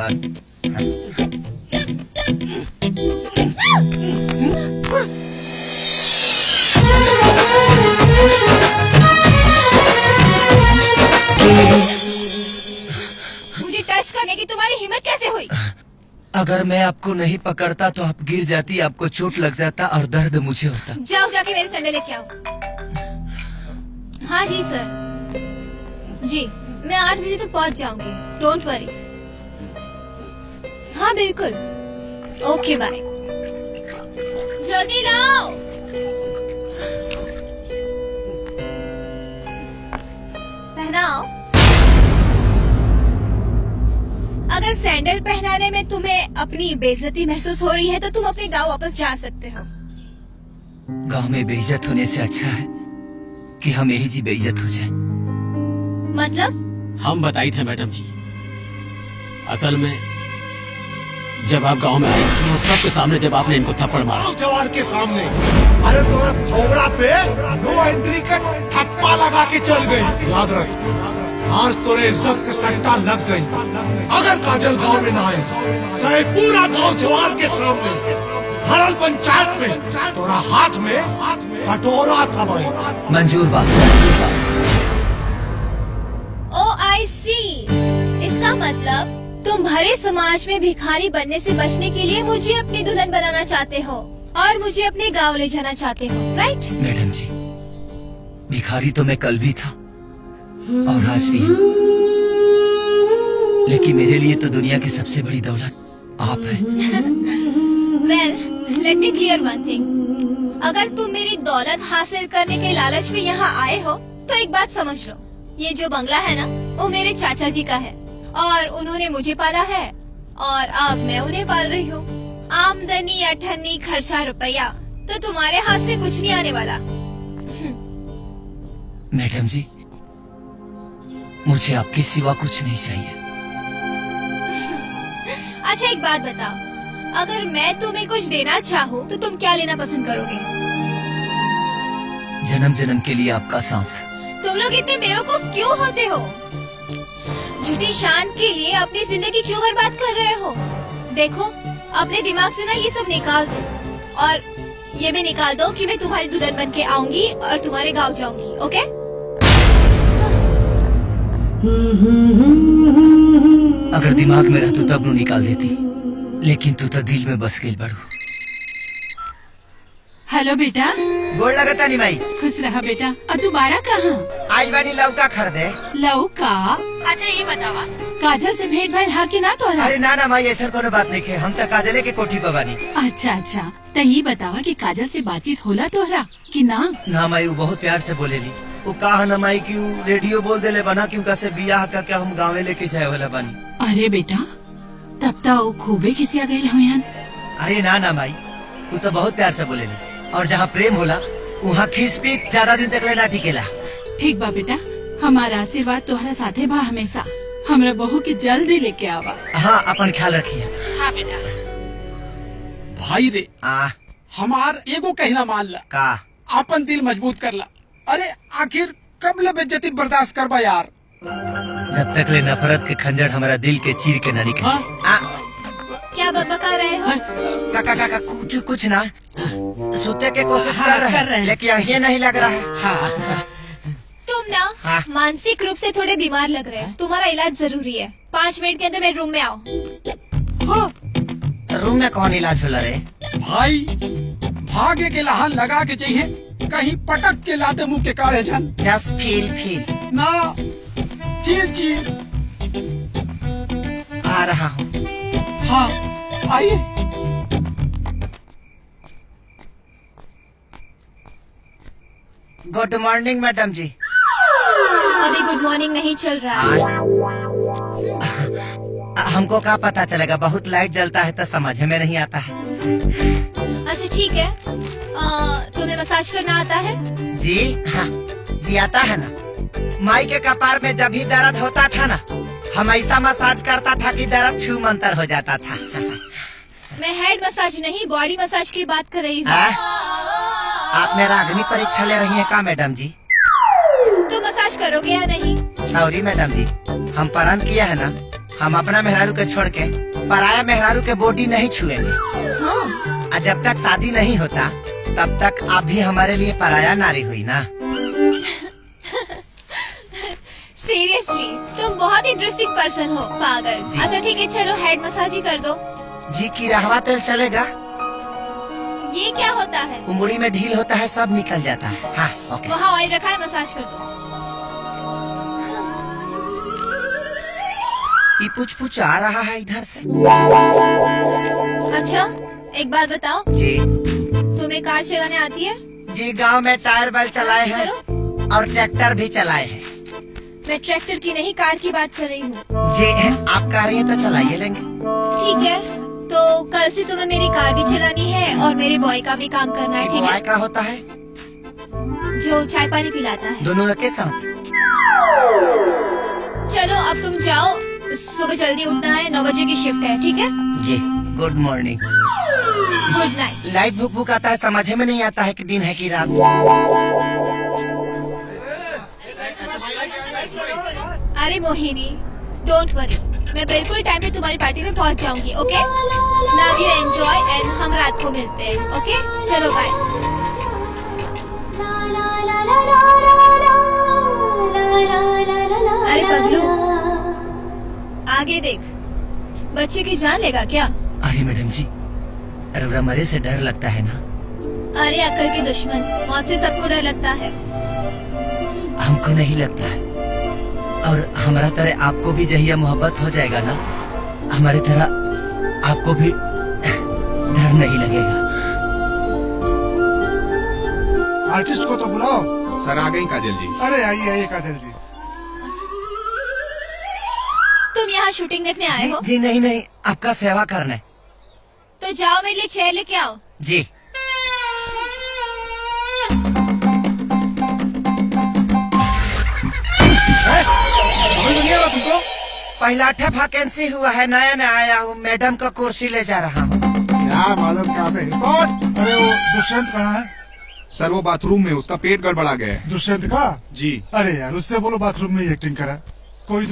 मुझे टच करने की तुम्हारी हिम्मत कैसे हुई? अगर मैं आपको नहीं पकड़ता तो आप गिर जाती, आपको चोट लग जाता और दर्द मुझे होता। जाओ जाके मेरे सैंडल लेके आओ। हाँ जी सर। जी मैं 8 बजे तक पहुंच जाऊंगी। Don't worry. हाँ बिल्कुल। ओके बाय। जल्दी लाओ। पहनाओ। अगर सैंडल पहनाने में तुम्हें अपनी बेइज्जती महसूस हो रही है तो तुम अपने गांव वापस जा सकते हो। गांव में बेइज्जत होने से अच्छा है कि हम यही जी बेइज्जत हो जाए। मतलब? हम बताई थे मैडम जी, असल में जब आप गांव में आए तो सबके सामने जब आपने इनको थप्पड़ मारा। जवार के सामने अरे तोरा थोबड़ा पे नो एंट्री का ठप्पा लगा के चल गई। याद रख, आज तोरे इज्जत का सट्टा लग गई। अगर काजल गांव में ना आए तो ये पूरा गांव जवार के सामने हरल पंचायत में तोरा हाथ में कटोरा था भाई। मंजूर बात। ओ आई सी। इसका मतलब तुम भरे समाज में भिखारी बनने से बचने के लिए मुझे अपनी दुल्हन बनाना चाहते हो और मुझे अपने गांव ले जाना चाहते हो, राइट? मैडम जी, भिखारी तो मैं कल भी था और आज भी हूँ, लेकिन मेरे लिए तो दुनिया की सबसे बड़ी दौलत आप है। वेल, लेट मी क्लियर वन थिंग। अगर तुम मेरी दौलत हासिल करने के लालच में यहाँ आए हो तो एक बात समझ लो, ये जो बंगला है ना वो मेरे चाचा जी का है और उन्होंने मुझे पाला है और अब मैं उन्हें पाल रही हूँ। आमदनी, अठन्नी, खर्चा, रुपया तो तुम्हारे हाथ में कुछ नहीं आने वाला। मैडम जी, मुझे आपके सिवा कुछ नहीं चाहिए। अच्छा एक बात बताओ, अगर मैं तुम्हें कुछ देना चाहूँ तो तुम क्या लेना पसंद करोगे? जन्म जन्म के लिए आपका साथ। तुम लोग इतने बेवकूफ क्यों होते हो? झूठी शान के लिए अपनी जिंदगी क्यों बर्बाद कर रहे हो? देखो अपने दिमाग से ना ये सब निकाल दो और ये भी निकाल दो कि मैं तुम्हारी दुल्हन बन के आऊंगी और तुम्हारे गांव जाऊंगी, ओके? अगर दिमाग में रहतू तब नु निकाल देती, लेकिन तू तो दिल में बस गई बड़ू। हेलो बेटा। गोड़ लगता नहीं माई। खुश रहा बेटा। और दोबारा कहाँ? आज बानी लौका खरीदे। लौका? अच्छा ये बतावा, काजल से भेंट भाई हा कि ना तोहरा? अरे ना ना माई, ऐसा कोनो बात नहीं है, हम तो काजले के कोठी पर बानी। अच्छा अच्छा, तो ये बतावा कि काजल से बातचीत होला तोहरा कि ना? ना माई, वो बहुत प्यार से बोलेली। वो कहा ना माई कि वो रेडियो बोल देले बना क्यों कैसे बियाह का क्या हम गाँव लेके जाए वाला बानी। अरे बेटा, तब तो खूबे खिसिया गए हुए। अरे ना ना माई, तू तो बहुत प्यार से बोले और जहाँ प्रेम होला वहाँ खींच पीट ज्यादा दिन तक लेना टिकेला। ठीक बा बेटा, हमारा आशीर्वाद तुम्हारा साथे बा हमेशा। हमरा बहू के जल्दी लेके आवा। हाँ, अपन ख्याल रखिए। हाँ बेटा। भाई रे, हमार एगो कहना मान ला का अपन दिल मजबूत कर ला। अरे आखिर कब ले बेइज्जती बर्दाश्त करबा यार। जब तक ले नफरत के खंजर हमारा दिल के चीर के न निकले। क्या बकबका रहे हो? काका काका कुछ ना, सोते के कोशिश कर रहे हैं लेकिन ये नहीं लग रहा है। तुम ना मानसिक रूप से थोड़े बीमार लग रहे हो, तुम्हारा इलाज जरूरी है। 5 मिनट के अंदर मेरे रूम में आओ। रूम में कौन इलाज होला रे? भाई भागे के लहान लगा के चाहिए, कहीं पटक के लाते मुंह के काढ़े जन। जस्ट फील ना, चीर आ रहा हूँ। हाँ आइए। गुड मॉर्निंग मैडम जी। अभी गुड मॉर्निंग नहीं चल रहा है। हमको क्या पता चलेगा, बहुत लाइट जलता है तो समझ में नहीं आता है। अच्छा ठीक है, तुम्हें मसाज करना आता है? जी हाँ जी, आता है ना। माई के कपार में जब भी दर्द होता था ना, हम ऐसा मसाज करता था कि दर्द छू मंतर हो जाता था। मैं हेड मसाज नहीं, बॉडी मसाज की बात कर रही हूँ। आप मेरा अग्नि परीक्षा ले रही हैं का मैडम जी? तो मसाज करोगे या नहीं? सॉरी मैडम जी, हम प्रण किया है ना, हम अपना मेहरारू के छोड़ के पराया मेहरारू के बॉडी नहीं छुएंगे। हाँ। और जब तक शादी नहीं होता तब तक आप भी हमारे लिए पराया नारी हुई ना। सीरियसली तुम बहुत इंटरेस्टिंग पर्सन हो, पागल। अच्छा ठीक है, चलो हेड मसाज ही कर दो। जी की रहवा तेल चलेगा? ये क्या होता है? उंगली में ढील होता है, सब निकल जाता है। हाँ ओके। वहाँ ऑयल रखा है, मसाज कर दो। ये पूछ आ रहा है इधर से। अच्छा एक बात बताओ जी, तुम्हें कार चलाने आती है? जी गांव में टायर बैल चलाए हैं और ट्रैक्टर भी चलाए हैं। मैं ट्रैक्टर की नहीं, कार की बात कर रही हूँ। जी आप कार ही तो चलाइए लेंगे। ठीक है, तो कल से तुम्हें मेरी कार भी चलानी है और मेरे बॉय का भी काम करना है, ठीक है? बॉय का होता है? जो चाय पानी पिलाता है। दोनों एक साथ? चलो अब तुम जाओ, सुबह जल्दी उठना है, 9 बजे की शिफ्ट है, ठीक है? जी good morning. Good night. Light भुक भुक आता है, समझ में नहीं आता है कि दिन है कि रात। अरे मोहिनी, डोंट वरी, मैं बिल्कुल टाइम पे तुम्हारी पार्टी में पहुंच जाऊंगी, ओके? नाउ यू एंजॉय एंड हम रात को मिलते हैं, ओके? चलो बाय। अरे पगलू, आगे देख, बच्चे की जान लेगा क्या? अरे मैडम जी, अरे मरे से डर लगता है ना। अरे अक्ल के दुश्मन, मौत से सबको डर लगता है। हमको नहीं लगता है, और हमारा तरह आपको भी जहिया मोहब्बत हो जाएगा ना, हमारी तरह आपको भी डर नहीं लगेगा। आर्टिस्ट को तो बुलाओ। सर आ गई काजल जी। अरे आइए काजल जी। तुम यहाँ शूटिंग देखने आए हो? जी नहीं, आपका सेवा करने। तो जाओ मेरे लिए चेयर लेके आओ। जी तुमको पहला वैकेंसी हुआ है, नया आया हूँ, मैडम का कुर्सी ले जा रहा हूँ। क्या मालूम कहाँ से स्पॉट। अरे वो दुष्यंत कहाँ है? सर वो बाथरूम में, उसका पेट गड़बड़ा गया है। दुष्यंत का? जी। अरे यार उससे बोलो बाथरूम में ही एक्टिंग करा। कोई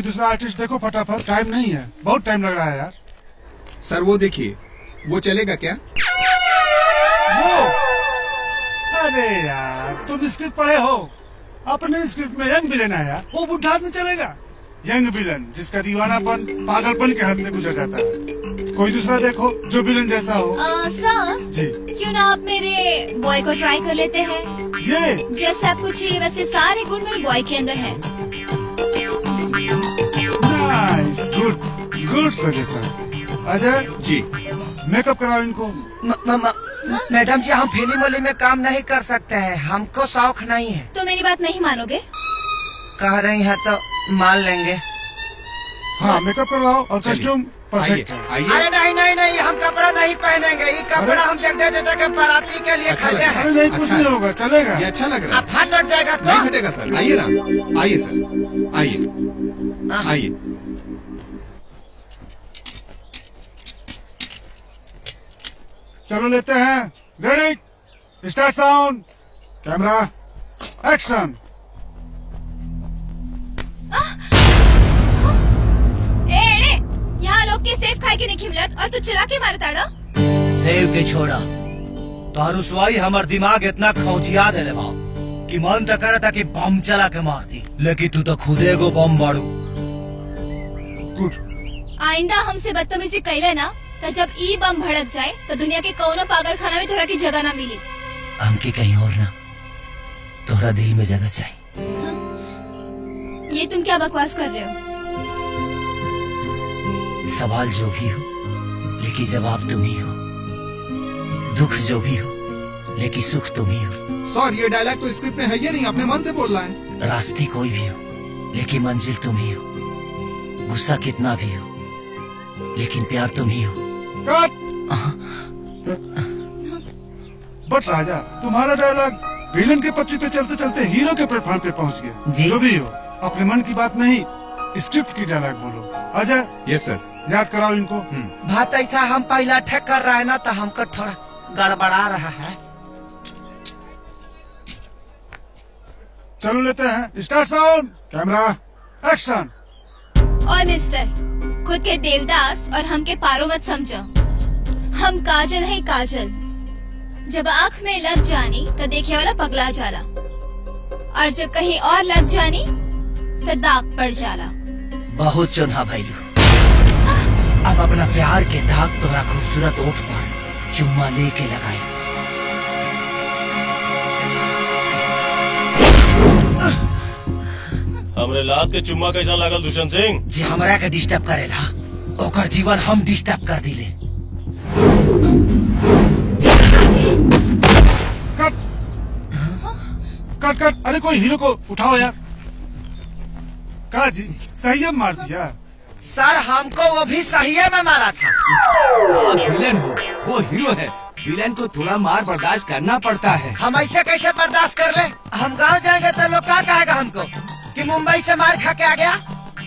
दूसरा आर्टिस्ट देखो फटाफट, टाइम नहीं है, बहुत टाइम लग रहा है यार। सर वो देखिए, वो चलेगा क्या? वो? अरे यार तुम स्क्रिप्ट पढ़े हो? अपने स्क्रिप्ट में यंग विलेन है यार, वो बुढ़ा आदमी चलेगा? यंग विलन जिसका दीवानापन पागलपन के हद से गुजर जाता है। कोई दूसरा देखो जो विलन जैसा हो। सर जी क्यों ना आप मेरे बॉय को ट्राई कर लेते हैं? ये जैसे आपको चाहिए वैसे सारे गुण मेरे बॉय के अंदर है। Nice, good suggestion. Ajay ji. Makeup कराओ इनको। मैडम जी हम फिल्म वाली में काम नहीं कर सकते हैं, हमको शौक नहीं है। तो मेरी बात नहीं मानोगे? कह रही है तो मान लेंगे। हाँ मेकअप करवाओ और कॉस्ट्यूम परफेक्ट है। आइए अरे नहीं नहीं नहीं, हम कपड़ा नहीं पहनेंगे। ये कपड़ा हम जगदे के बाराती के लिए अच्छा खरीदे लगा। हैं। अरे नहीं, कुछ अच्छा नहीं है। होगा, चलेगा। ये अच्छा लग रहा अब हाथ हट जाएगा है। तो नहीं हटेगा सर, आइए ना, आइए सर, आइए आइए। चलो लेते हैं। Ready, start sound, camera, action. एड़े यहाँ लोग के सेफ खाए के नहीं मिलत और तू चला के मारता डा? सेव के छोड़ा तो रुसवाई हमार दिमाग इतना खौचिया दे बा कि मन तो करे था कि बम चला के मार दी, लेकिन तू तो खुदे एगो बम बाड़ू। गुड। आइंदा हमसे बदतमीजी कैले ना तो जब ई बम भड़क जाए तो दुनिया के कौनो पागल खाना में तोरा की जगह ना मिली। हमके कहीं और ना, तोहरा दिल में जगह चाहिए। ये तुम क्या बकवास कर रहे हो? सवाल जो भी हो लेकिन जवाब तुम ही हो, दुख जो भी हो लेकिन सुख तुम ही हो, सर ये डायलॉग तो स्क्रिप्ट में है ही नहीं, अपने मन से बोल रहा है। रास्ते कोई भी हो लेकिन मंजिल तुम ही हो, गुस्सा कितना भी हो लेकिन प्यार तुम ही हो। कट। बट राजा, तुम्हारा डायलॉग विलन के पटरी पे चलते चलते हीरो के प्लेटफॉर्म पे पहुंच गया। जी। जो भी हो, अपने मन की बात नहीं, स्क्रिप्ट की डायलॉग बोलो। अजय, यस सर। याद कराओ इनको। बात ऐसा हम पहला ठेक कर रहा है ना तो हमको थोड़ा गड़बड़ा रहा है। चलो लेते हैं। Start sound, camera, action. और मिस्टर, खुद के देवदास और हमके पारो मत समझो। हम काजल है काजल, जब आँख में लग जानी तो देखे वाला पगला जाला, और जब कहीं और लग जानी तो दाग पड़ जाला। बहुत चुना भैलू, अब अपना प्यार के दाग तोरा खूबसूरत ओठ पर चुम्मा लेके लगाई। हमरे लात के चुम्मा कैसा लागल दुष्यंत सिंह? जे हमरा के डिस्टर्ब करेला ओकर जीवन हम डिस्टर्ब कर दिले। कट कट कट। अरे कोई हीरो को उठाओ यार। का जी, सही मार दिया। सर हमको वो भी सही में मारा था। विलेन हो, वो हीरो है। विलेन को थोड़ा मार बर्दाश्त करना पड़ता है। हम ऐसे कैसे बर्दाश्त कर ले? हम गांव जाएंगे तो लोग क्या कहेगा हमको कि मुंबई से मार खा के आ गया।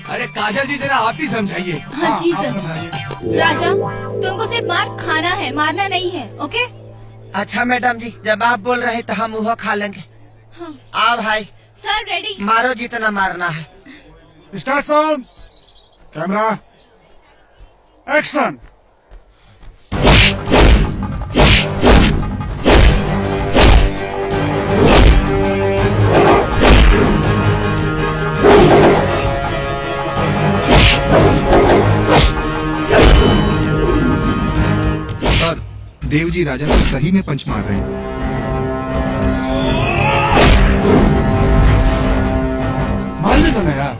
अरे काजल जी, जरा आप ही समझाइए। हाँ जी आप सर। समझाइए। राजा, तुमको सिर्फ मार खाना है, मारना नहीं है, ओके? अच्छा मैडम जी, जब आप बोल रहे तो हम वो खा लेंगे। हाँ। आ भाई, सर रेडी। मारो जितना मारना है। Start sound, camera, action. Sir Dev ji राजा को सही में पंच मार रहे हैं। मान ली तो ना यार,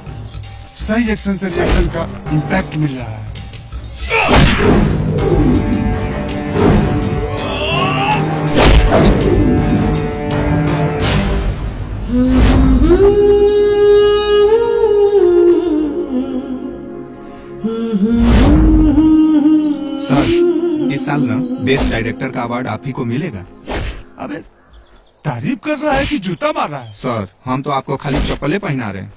सही एक्शन से रिएक्शन का इम्पैक्ट मिल रहा है। सर इस साल ना बेस्ट डायरेक्टर का अवार्ड आप ही को मिलेगा। अबे तारीफ कर रहा है कि जूता मार रहा है? सर हम तो आपको खाली चप्पलें पहना रहे हैं।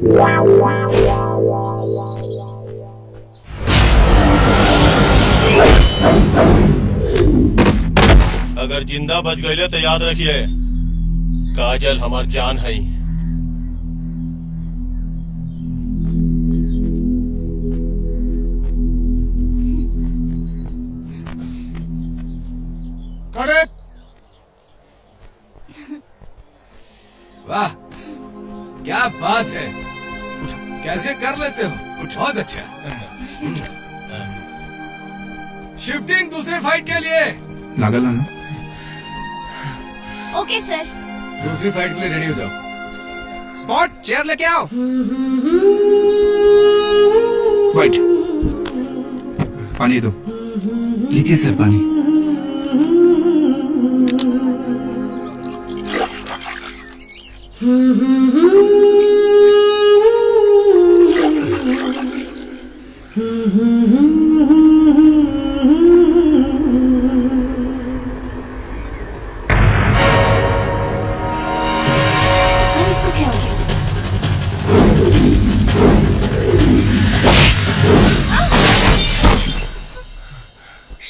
अगर जिंदा बच गए तो याद रखिए, काजल हमार जान है। करेक्ट। वाह, क्या बात है। कैसे कर लेते हो? बहुत अच्छा। शिफ्टिंग दूसरे फाइट के लिए। लागल है ना? ओके सर। दूसरी फाइट के लिए रेडी हो जाओ। स्पॉट, चेयर लेके आओ। वाइट, पानी दो। लीजिए सर पानी।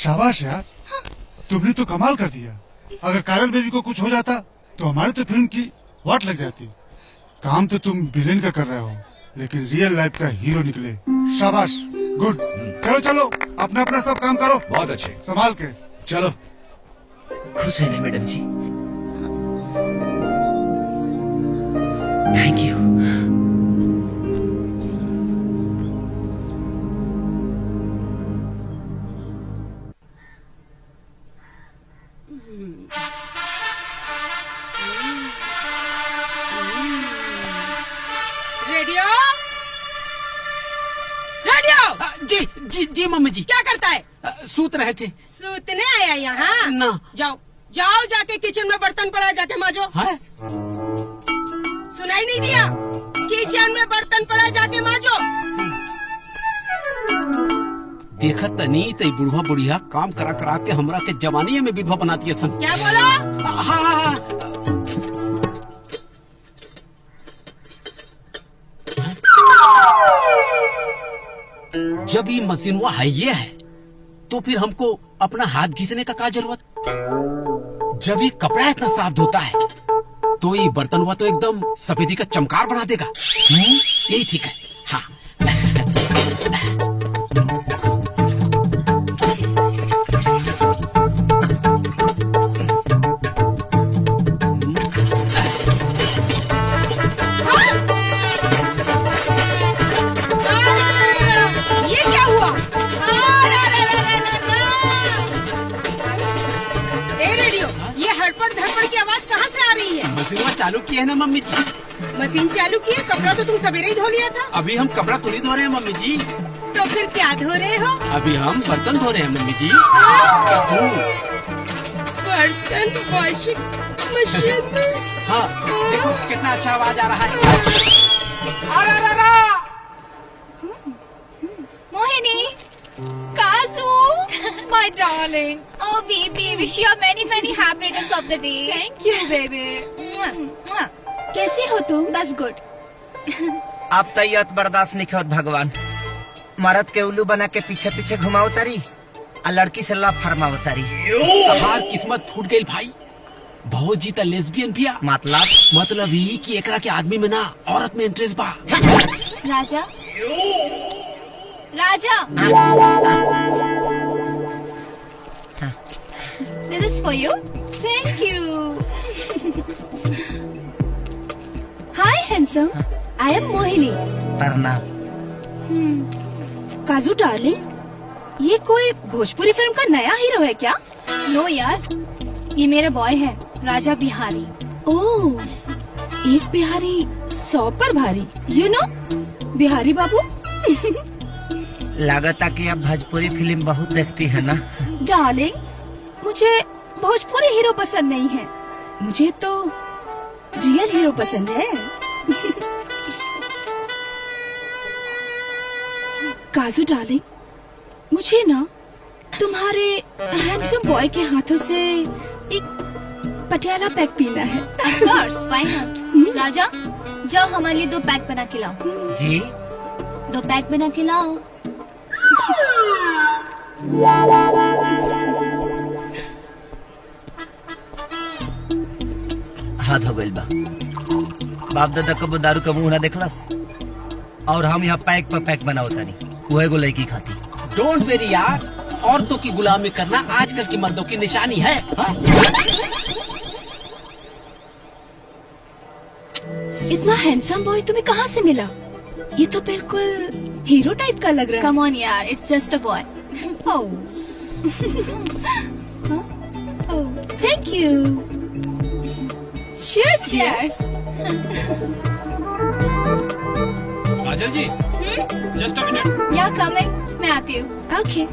शाबाश यार, तुमने तो कमाल कर दिया। अगर काजल बेबी को कुछ हो जाता तो हमारी तो फिल्म की वाट लग जाती। काम तो तुम विलेन का कर रहे हो, लेकिन रियल लाइफ का हीरो निकले। शाबाश, गुड। चलो चलो, अपना अपना सब काम करो। बहुत अच्छे। संभाल के चलो। खुश है ना मैडम जी? Thank you. Radio radio. जी जी जी मम्मी जी। क्या करता है? सूत रहे थे। सूतने आया यहाँ? ना। जाओ जाओ, जाके किचन में बर्तन पड़ा, जाके मांजो। है? सुनाई नहीं दिया? किचन में बर्तन पड़ा, जाके मांजो। देखा तनी तई बुढ़वा बुढ़िया काम करा करा के हमरा के जवानी में विधवा बना दिया सन। क्या बोला? हाँ। जब ये मशीनवा है ये है तो फिर हमको अपना हाथ घिसने का क्या जरूरत? जब ये कपड़ा इतना साफ धोता है तो ये बर्तन हुआ तो एकदम सफेदी का चमकार बना देगा। यही ठीक है। हाँ। ये क्या हुआ? ए रेडियो, ये हड़पड़ धड़पड़ की आवाज कहाँ से आ रही है? मशीनवा चालू की है ना मम्मी जी। मशीन चालू की है? कपड़ा तो तुम सवेरे ही धो लिया था। अभी हम कपड़ा तो नहीं धो रहे हैं मम्मी जी। तो फिर क्या धो रहे हो? अभी हम बर्तन धो रहे हैं मम्मी जी। बर्तन वॉशिंग मशीन में। हाँ, देखो कितना अच्छा आवाज आ रहा है। अरे मोहिनी, काजू, my darling. oh baby, wish you many many happy returns of the day. Thank you, baby. कैसे हो तुम? बस गुड। आप तैयत बर्दाश्त नहीं होत भगवान। मरद के उल्लू बना के पीछे पीछे घुमाओ तारी, आ लड़की से लाभ फरमाओ तारी। हार किस्मत फूट गई भाई। बहुत जीता लेस्बियन पिया। मतलब ही कि एकरा के आदमी में ना औरत में इंटरेस्ट बा। राजा, राजा, this is for you. Thank you. Hi, handsome. I am Mohini. प्रणाम। काजू डार्लिंग, ये कोई भोजपुरी फिल्म का नया हीरो है क्या? नो यार, ये मेरा बॉय है, राजा बिहारी। ओह, एक बिहारी 100 पर भारी। You know, बिहारी बाबू। लागता कि आप भोजपुरी फिल्म बहुत देखती है ना? डार्लिंग, मुझे भोजपुरी हीरो पसंद नहीं है, मुझे तो रियल हीरो पसंद है। काजू डार्लिंग, मुझे ना तुम्हारे हैंडसम बॉय के हाथों से एक पटियाला पैक पीना है। Of course, why not? राजा, जाओ हमारे लिए 2 पैक बना के लाओ। जी 2 पैक बना के लाओ। हाथ हो गइल बा। बाप दादा कबो दारू का मुंह ना देखलस, और हम यहाँ पैक पर पैक बनाओ तानी, वो एगो लड़की खाती। डोंट वेरी यार, औरतों की गुलामी करना आजकल की मर्दों की निशानी है। इतना हैंडसम बॉय तुम्हें कहाँ से मिला? ये तो बिल्कुल हीरो टाइप का लग रहा है। Come on यार, it's just a boy. Oh. Oh, thank you. Cheers, Cheers. काजल जी, जस्ट अ मिनट। या कमिंग, मैं आती हूँ। Okay.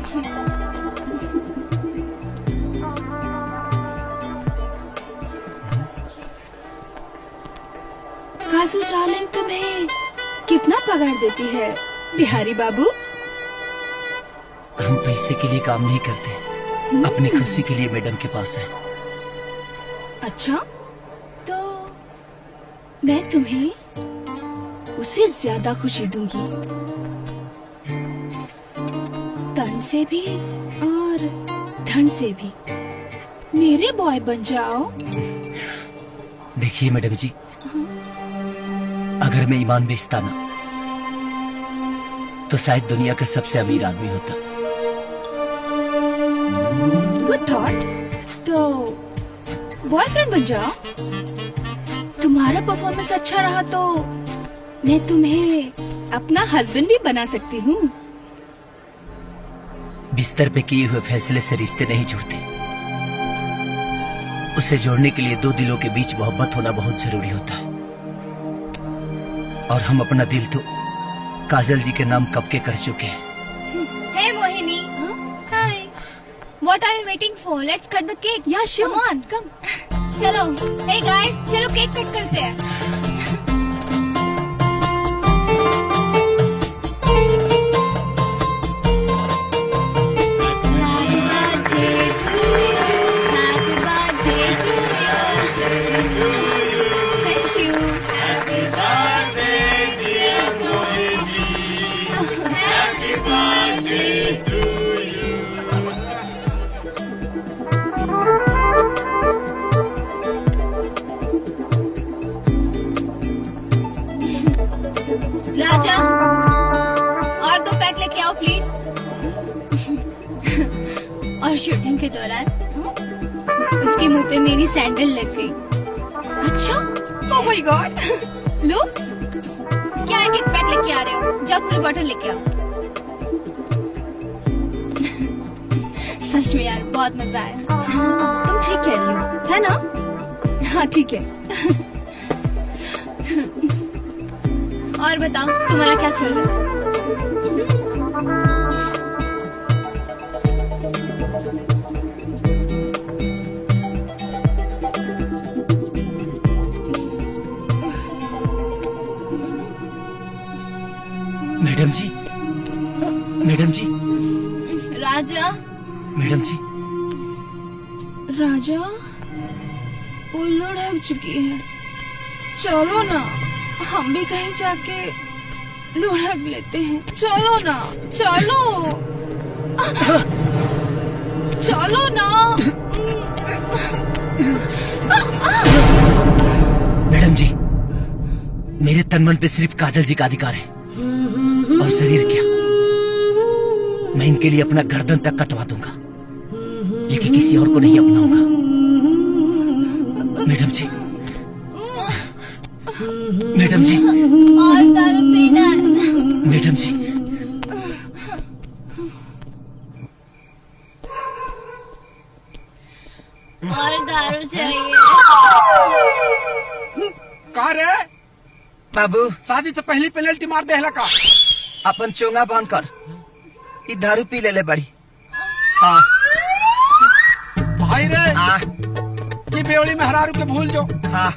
काजू डार्लिंग तुम्हें कितना पगार देती है बिहारी बाबू? हम पैसे के लिए काम नहीं करते, अपनी खुशी के लिए मैडम के पास है। अच्छा, तो मैं तुम्हें उससे ज्यादा खुशी दूंगी, तन से भी और धन से भी मेरे बॉय बन जाओ। देखिए मैडम जी, अगर मैं ईमान बेचता ना तो शायद दुनिया का सबसे अमीर आदमी होता। Good thought. तो बॉयफ्रेंड बन जाओ। तुम्हारा परफॉर्मेंस अच्छा रहा तो मैं तुम्हें अपना हस्बैंड भी बना सकती हूँ। बिस्तर पे किए हुए फैसले से रिश्ते नहीं जुड़ते, उसे जोड़ने के लिए दो दिलों के बीच मोहब्बत होना बहुत जरूरी होता है। और हम अपना दिल तो काजल जी के नाम कब के कर चुके हैं। Hey Mohini. Hi. What are you waiting for? Let's cut the cake. Yeah, sure. Come on, come. चलो. Hey guys, चलो केक कट करते हैं. Happy birthday to you. Happy birthday to you. Thank you. Happy birthday dear Mohini. Happy birthday to you. राजा, और 2 pack लेके आओ please. और shooting के दौरान उसके मुंह पे मेरी सैंडल लग गई। अच्छा, ओह माय गॉड। लो, क्या एक पैक लेके आ रहे हो? जब पूरी बॉटल लेके आओ। सच में यार बहुत मजा आया। तुम ठीक कह रही हो, है ना? हाँ ठीक है। और बताओ तुम्हारा क्या चल रहा है? मैडम जी, मैडम जी, राजा, मैडम जी, राजा वो लुढ़क चुकी है। चलो ना, हम भी कहीं जाके लुढ़क लेते हैं। चलो ना, चलो चलो ना। मैडम जी, मेरे तन मन पे सिर्फ काजल जी का अधिकार है, और शरीर क्या, मैं इनके लिए अपना गर्दन तक कटवा दूंगा, लेकिन किसी और को नहीं अपनाऊंगा। मैडम जी, मैडम जी, और दारू पीना है। मैडम जी, और दारू चाहिए। का रे बाबू शादी से पहली पेनल्टी मार दे का। अपन चोंगा बांध कर ई दारू पी ले बड़ी। हाँ भाई रे हाँ की बेवड़ी में हरारू के भूल जो। हाँ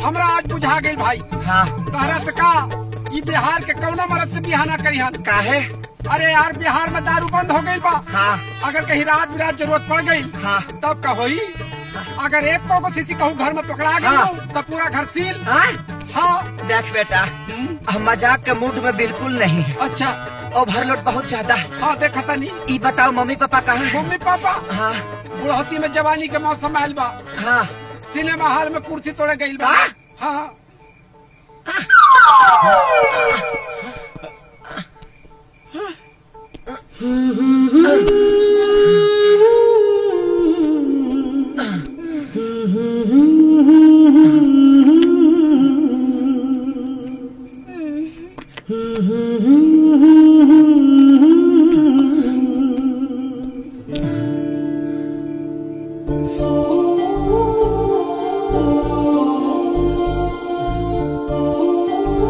हमरा आज बुझा गई भाई। हाँ तारा से का ई बिहार के कौना मरद से बिहाना करी हन। काहे? अरे यार बिहार में दारू बंद हो गई बा। हाँ अगर कहीं रात बिरात जरूरत पड़ गई हाँ तब का होई? अगर एक को किसी कहूँ घर में पकड़ा गई हाँ। तब पूरा घर सील। हाँ हाँ देख बेटा, हम मजाक के मूड में बिल्कुल नहीं है। अच्छा ओवरलोड बहुत ज्यादा है। हाँ देखा तनी। ई बताओ मम्मी पापा कहाँ हैं? मम्मी पापा हाँ बुढ़ौती में जवानी के मौसम आयल बा। हाँ सिनेमा हॉल में कुर्सी तोड़े गई बा। हाँ? हाँ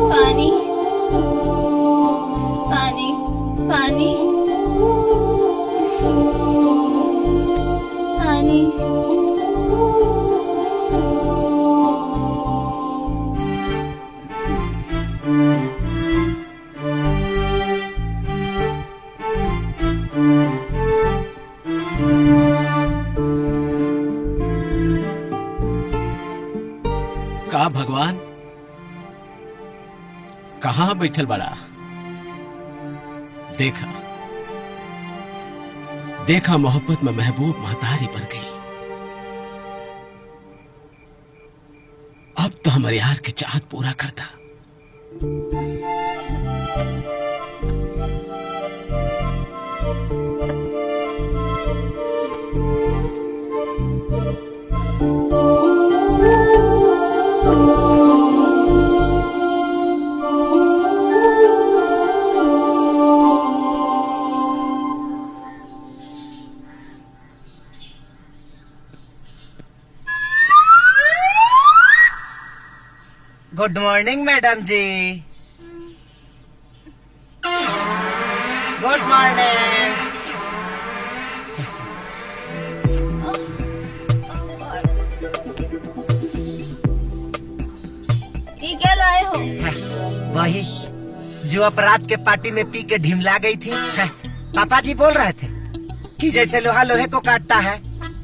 पानी पानी पानी पानी। का भगवान कहाँ बैठल बड़ा? देखा देखा मोहब्बत में महबूब महतारी बन गई। अब तो हमारे यार के चाहत पूरा करता। गुड मॉर्निंग मैडम जी। Good morning. ये क्या लाए हो? वही जो अपराध के पार्टी में पी के ढिमला गई थी। पापा जी बोल रहे थे कि जैसे लोहा लोहे को काटता है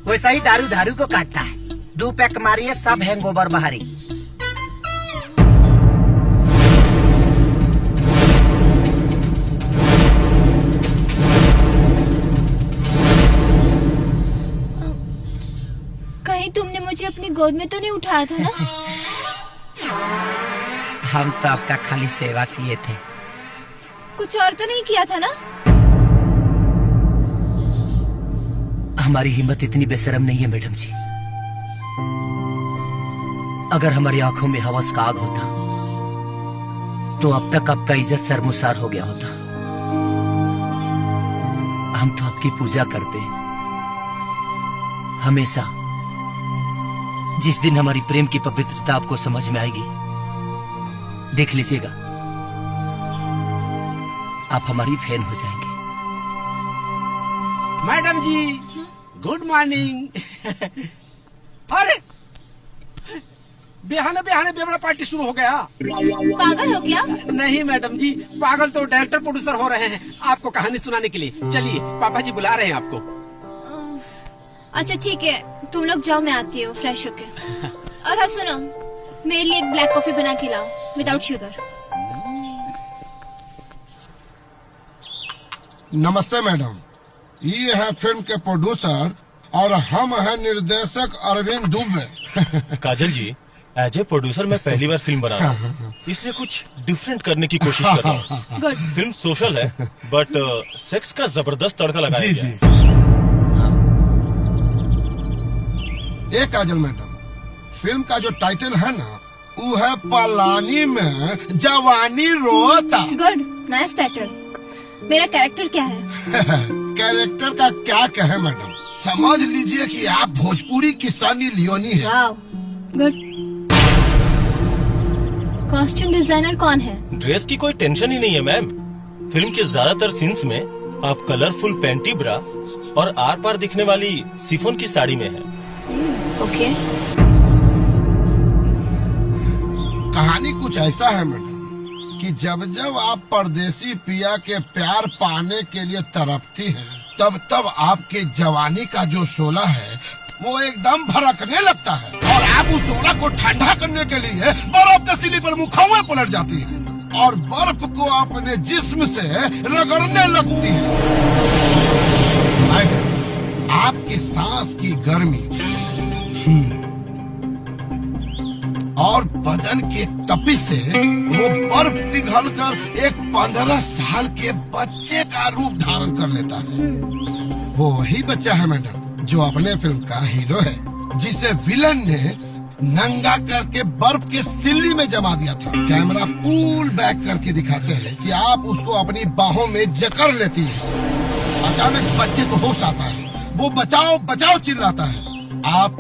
वैसा ही दारू दारू को काटता है। 2 पैक मारिए सब हैंगओवर बाहरी। कहीं तुमने मुझे अपनी गोद में तो नहीं उठाया था ना? हम तो आपका खाली सेवा किए थे। कुछ और तो नहीं किया था ना? हमारी हिम्मत इतनी बेशरम नहीं है मैडम जी। अगर हमारी आंखों में हवस का आग होता तो अब तक आपका इज्जत शर्मसार हो गया होता। हम तो आपकी पूजा करते हैं हमेशा। जिस दिन हमारी प्रेम की पवित्रता आपको समझ में आएगी, देख लीजिएगा आप हमारी फैन हो जाएंगे। मैडम जी गुड मॉर्निंग। अरे बिहाने बिहाने बेवड़ा पार्टी शुरू हो गया। पागल हो क्या? नहीं मैडम जी, पागल तो डायरेक्टर प्रोड्यूसर हो रहे हैं आपको कहानी सुनाने के लिए। चलिए पापा जी बुला रहे हैं आपको। अच्छा ठीक है, तुम लोग जाओ, मैं आती हूँ फ्रेश होके। और हाँ सुनो, मेरे लिए एक ब्लैक कॉफी बना के लाओ विदाउट शुगर। नमस्ते मैडम, ये है फिल्म के प्रोड्यूसर और हम हैं निर्देशक अरविंद दुबे। काजल जी, एज ए प्रोड्यूसर मैं पहली बार फिल्म बना रहा हूँ, इसलिए कुछ डिफरेंट करने की कोशिश कर रहा हूँ। गुड। फिल्म सोशल है बट सेक्स का जबरदस्त तड़का लगाया जी गया जी। है। ये काजल मैडम, फिल्म का जो टाइटल है ना, वो है पलानी में जवानी रोता। Good, nice title. मेरा कैरेक्टर क्या है? कैरेक्टर का क्या कहे मैडम, समझ लीजिए कि आप भोजपुरी की सनी लियोनी है। वाव, गुड। कॉस्ट्यूम डिजाइनर कौन है? ड्रेस की कोई टेंशन ही नहीं है मैम। फिल्म के ज्यादातर सीन्स में आप कलरफुल पैंटी ब्रा और आर पार दिखने वाली सिफोन की साड़ी में है। ओके। कहानी कुछ ऐसा है मैडम कि जब जब आप परदेसी पिया के प्यार पाने के लिए तड़पती हैं, तब तब आपके जवानी का जो शोला है वो एकदम भड़कने लगता है और आप उस शोला को ठंडा करने के लिए बर्फ के सिली पर मुखौए पलट जाती है और बर्फ को अपने जिस्म से रगड़ने लगती है। मैडम, आपके सांस की गर्मी और बदन के तपिश से वो बर्फ पिघलकर एक 15 साल के बच्चे का रूप धारण कर लेता है। वो वही बच्चा है मैडम जो अपने फिल्म का हीरो है, जिसे विलन ने नंगा करके बर्फ के सिल्ली में जमा दिया था। कैमरा पुल बैक करके दिखाते हैं कि आप उसको अपनी बाहों में जकड़ लेती है। अचानक बच्चे को होश आता है, वो बचाओ बचाओ चिल्लाता है। आप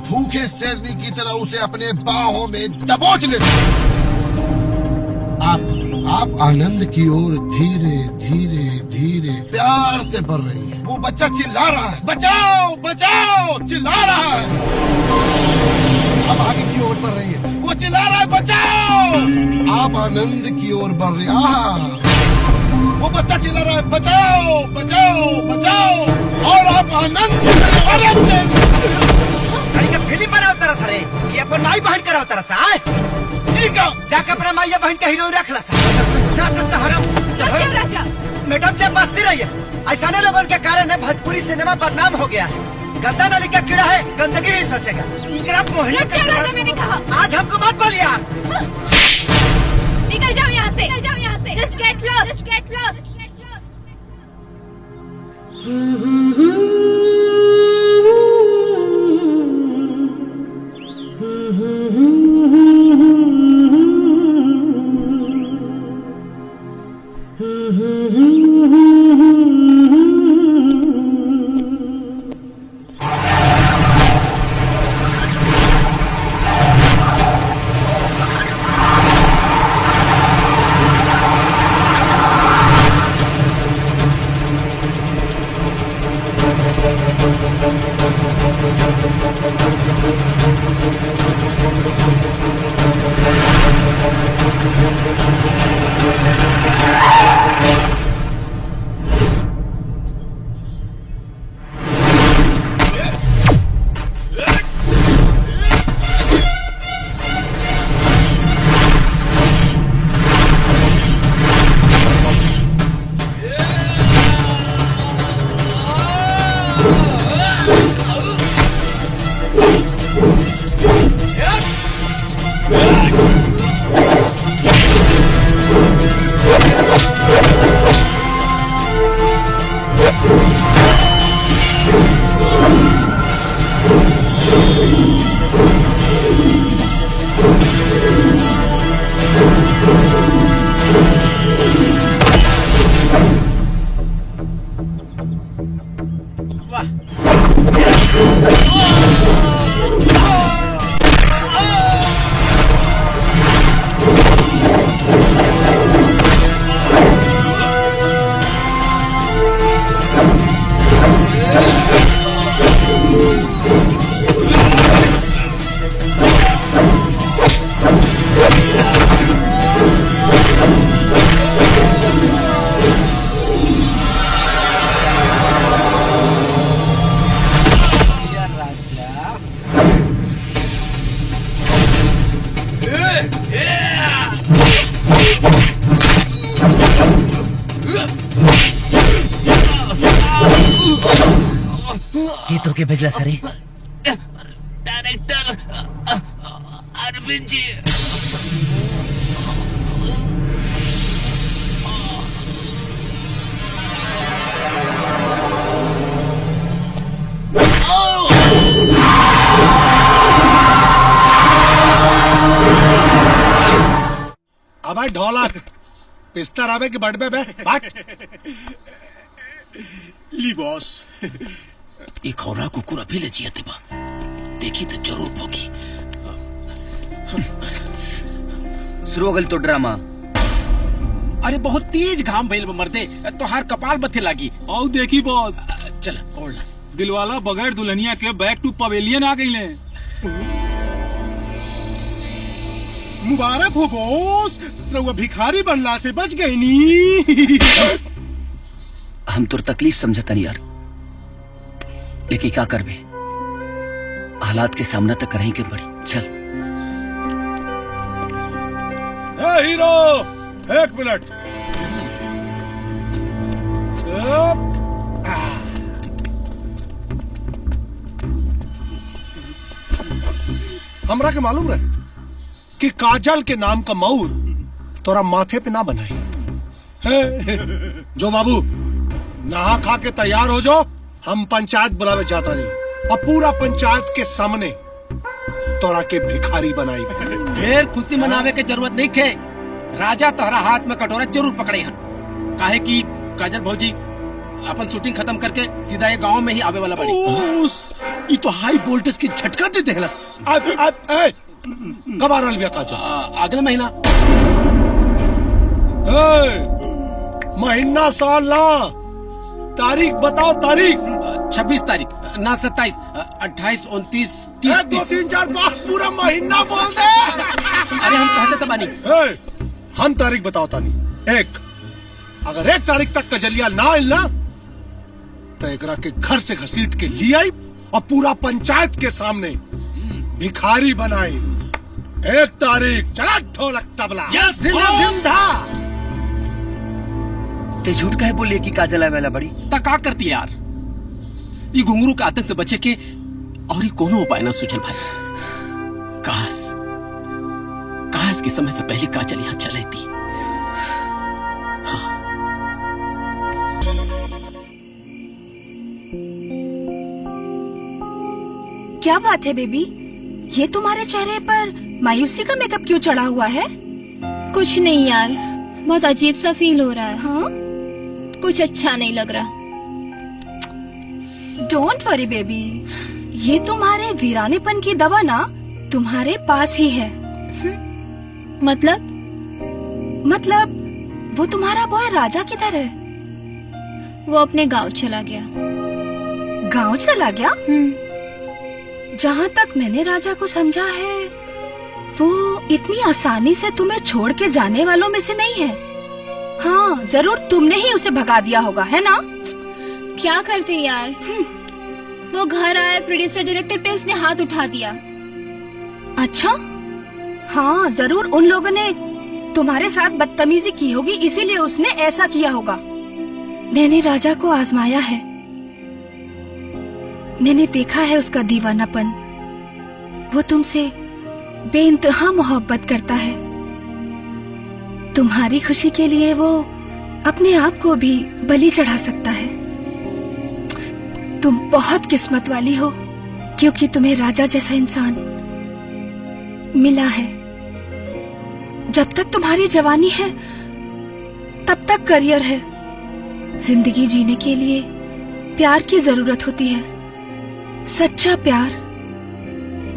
भूखे शेरनी की तरह उसे अपने बाहों में दबोच लेते हैं। आप आनंद की ओर धीरे धीरे धीरे प्यार से बढ़ रही है। वो बच्चा चिल्ला रहा है, बचाओ बचाओ चिल्ला रहा है। आप आगे की ओर बढ़ रही है, वो चिल्ला रहा है बचाओ। आप आनंद की ओर बढ़ रही है, वो बच्चा चिल्ला रहा है बचाओ बचाओ बचाओ। और आप आनंद फिल्म बनाओ तरह रे, ये अपन माई बहन कराओ तरह से आए। ठीक है, जाकर अपना माई बहन का हीरो रख ला। मैडम से बसती रही है। ऐसा लोगों के कारण है भोजपुरी सिनेमा बदनाम हो गया है। गंदा नाली का कीड़ा है, गंदगी ही सोचेगा। इनका मोहल्ले रुक जाओ राजा, मैंने कहा। आज हमको मत बोलिए आप। निकल जाओ यहाँ से, निकल जाओ यहाँ से। Just get lost, just get lost. तो के भेजला सरी डायरेक्टर अरविंद जी। अब ढोलक पिस्तर आवे कि बड़बे बे बाट ली बॉस। एक और कुकुर अभी ले जिया बा, देखी तो जरूर भोगी। शुरू हो गल तो ड्रामा। अरे बहुत तेज घाम भइल बा मर्दे, तो हार कपाल बत्थे लागी। आओ देखी बॉस, चल ओढ़ ला। दिलवाला बगैर दुल्हनिया के बैक टू पवेलियन आ गई। मुबारक हो बॉस, रउआ भिखारी बनला से बच गई नी। हम तो तकलीफ समझता नहीं यार, लेकिन क्या करबे, हालात के सामना तो कर ही के पड़ी। चल हीरो, एक मिनट। हमरा के मालूम रहे कि काजल के नाम का मऊर तोरा माथे पे ना बनाई। जो बाबू नहा खा के तैयार हो जाओ, हम पंचायत बुलावे जाता नहीं, और पूरा पंचायत के सामने तोरा के भिखारी बनाई। ढेर खुशी मनावे के जरूरत नहीं थे। राजा तोहरा हाथ में कटोरा जरूर पकड़े हन, काहे कि काजल भौजी अपन शूटिंग खत्म करके सीधा ये गांव में ही आवे वाला बड़ी। ये तो हाई वोल्टेज की झटका दे देहलस। कब आ रहा बिया काजल? अगले महीना। महीना साल ना, तारीख बताओ तारीख। 26 तारीख ना 27, 28, 29, 30, 2, 3, 4, 5 पूरा महीना बोल दे। अरे हम कहते तो बानी। हम तारीख बताओ तानी। अगर 1 तारीख तक कजलिया ना आयल ना, तो एकरा के घर से घसीट के ले आई और पूरा पंचायत के सामने भिखारी बनाई। 1 तारीख चला ढोलक तबला। यस ते झूठ काहे बोलिए कि काजल आए वाला बड़ी? ता का करती यार, ये घुंगरू के आतंक से बचे के और ये कोनो उपाय ना सुझल भाई। काश के समय से पहले काजल यहाँ चले थी। हाँ। क्या बात है बेबी, ये तुम्हारे चेहरे पर मायूसी का मेकअप क्यों चढ़ा हुआ है? कुछ नहीं यार, बहुत अजीब सा फील हो रहा है। हाँ? कुछ अच्छा नहीं लग रहा। डोंट वरी बेबी, ये तुम्हारे वीरानेपन की दवा ना तुम्हारे पास ही है। मतलब वो तुम्हारा बॉय राजा किधर है? वो अपने गांव चला गया। गांव चला गया? जहाँ तक मैंने राजा को समझा है, वो इतनी आसानी से तुम्हें छोड़ के जाने वालों में से नहीं है। हाँ, जरूर तुमने ही उसे भगा दिया होगा, है ना? क्या करते यार, वो घर आया, प्रोड्यूसर डायरेक्टर पे उसने हाथ उठा दिया। अच्छा, हाँ जरूर उन लोगों ने तुम्हारे साथ बदतमीजी की होगी, इसीलिए उसने ऐसा किया होगा। मैंने राजा को आजमाया है, मैंने देखा है उसका दीवानापन। वो तुमसे बेइंतहा मोहब्बत करता है। तुम्हारी खुशी के लिए वो अपने आप को भी बलि चढ़ा सकता है। तुम बहुत किस्मत वाली हो, क्योंकि तुम्हें राजा जैसा इंसान मिला है। जब तक तुम्हारी जवानी है तब तक करियर है। जिंदगी जीने के लिए प्यार की जरूरत होती है, सच्चा प्यार।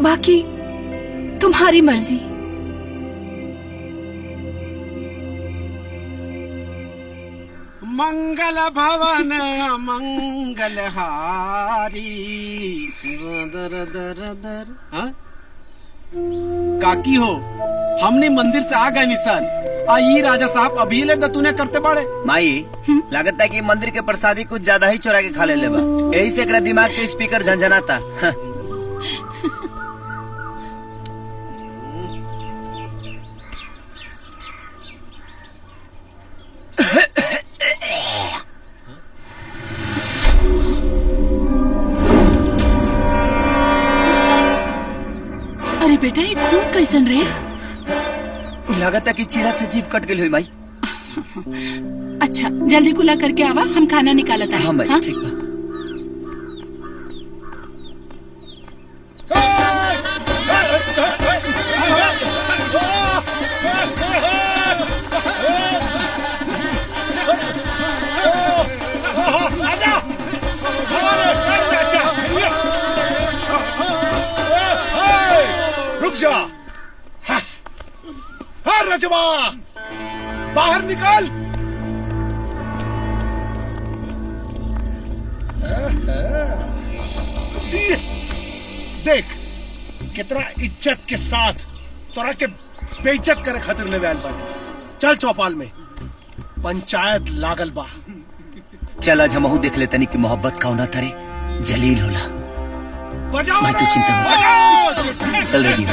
बाकी तुम्हारी मर्जी। मंगल भवन मंगलहारी दर दर दर। हाँ? काकी हो, हमने मंदिर से आ गए निशान। आई राजा साहब अभी ले दतूने करते पड़े। माई लगता है कि मंदिर के प्रसादी कुछ ज्यादा ही चुरा के खा ले लेबा, यही से एकरा दिमाग के स्पीकर झंझनाता। अरे बेटा, ये खून कैसन रे? लगता है कि चीरा से जीभ कट गई हुई माई। अच्छा, जल्दी कुला करके आवा, हम खाना निकालता है। हाँ माई, ठीक बा। रुक जा। हाँ रजवा, बाहर निकल। देख कितना इज्जत के साथ तोरा के बेइज्जत करे खातिर ले आयल बानी। चल चौपाल में पंचायत लागल बा। चल आज हमहू देख लेते नहीं कि मोहब्बत कौना तरे जलील होला। भाई तू चिंता मत, चल रेडी हो।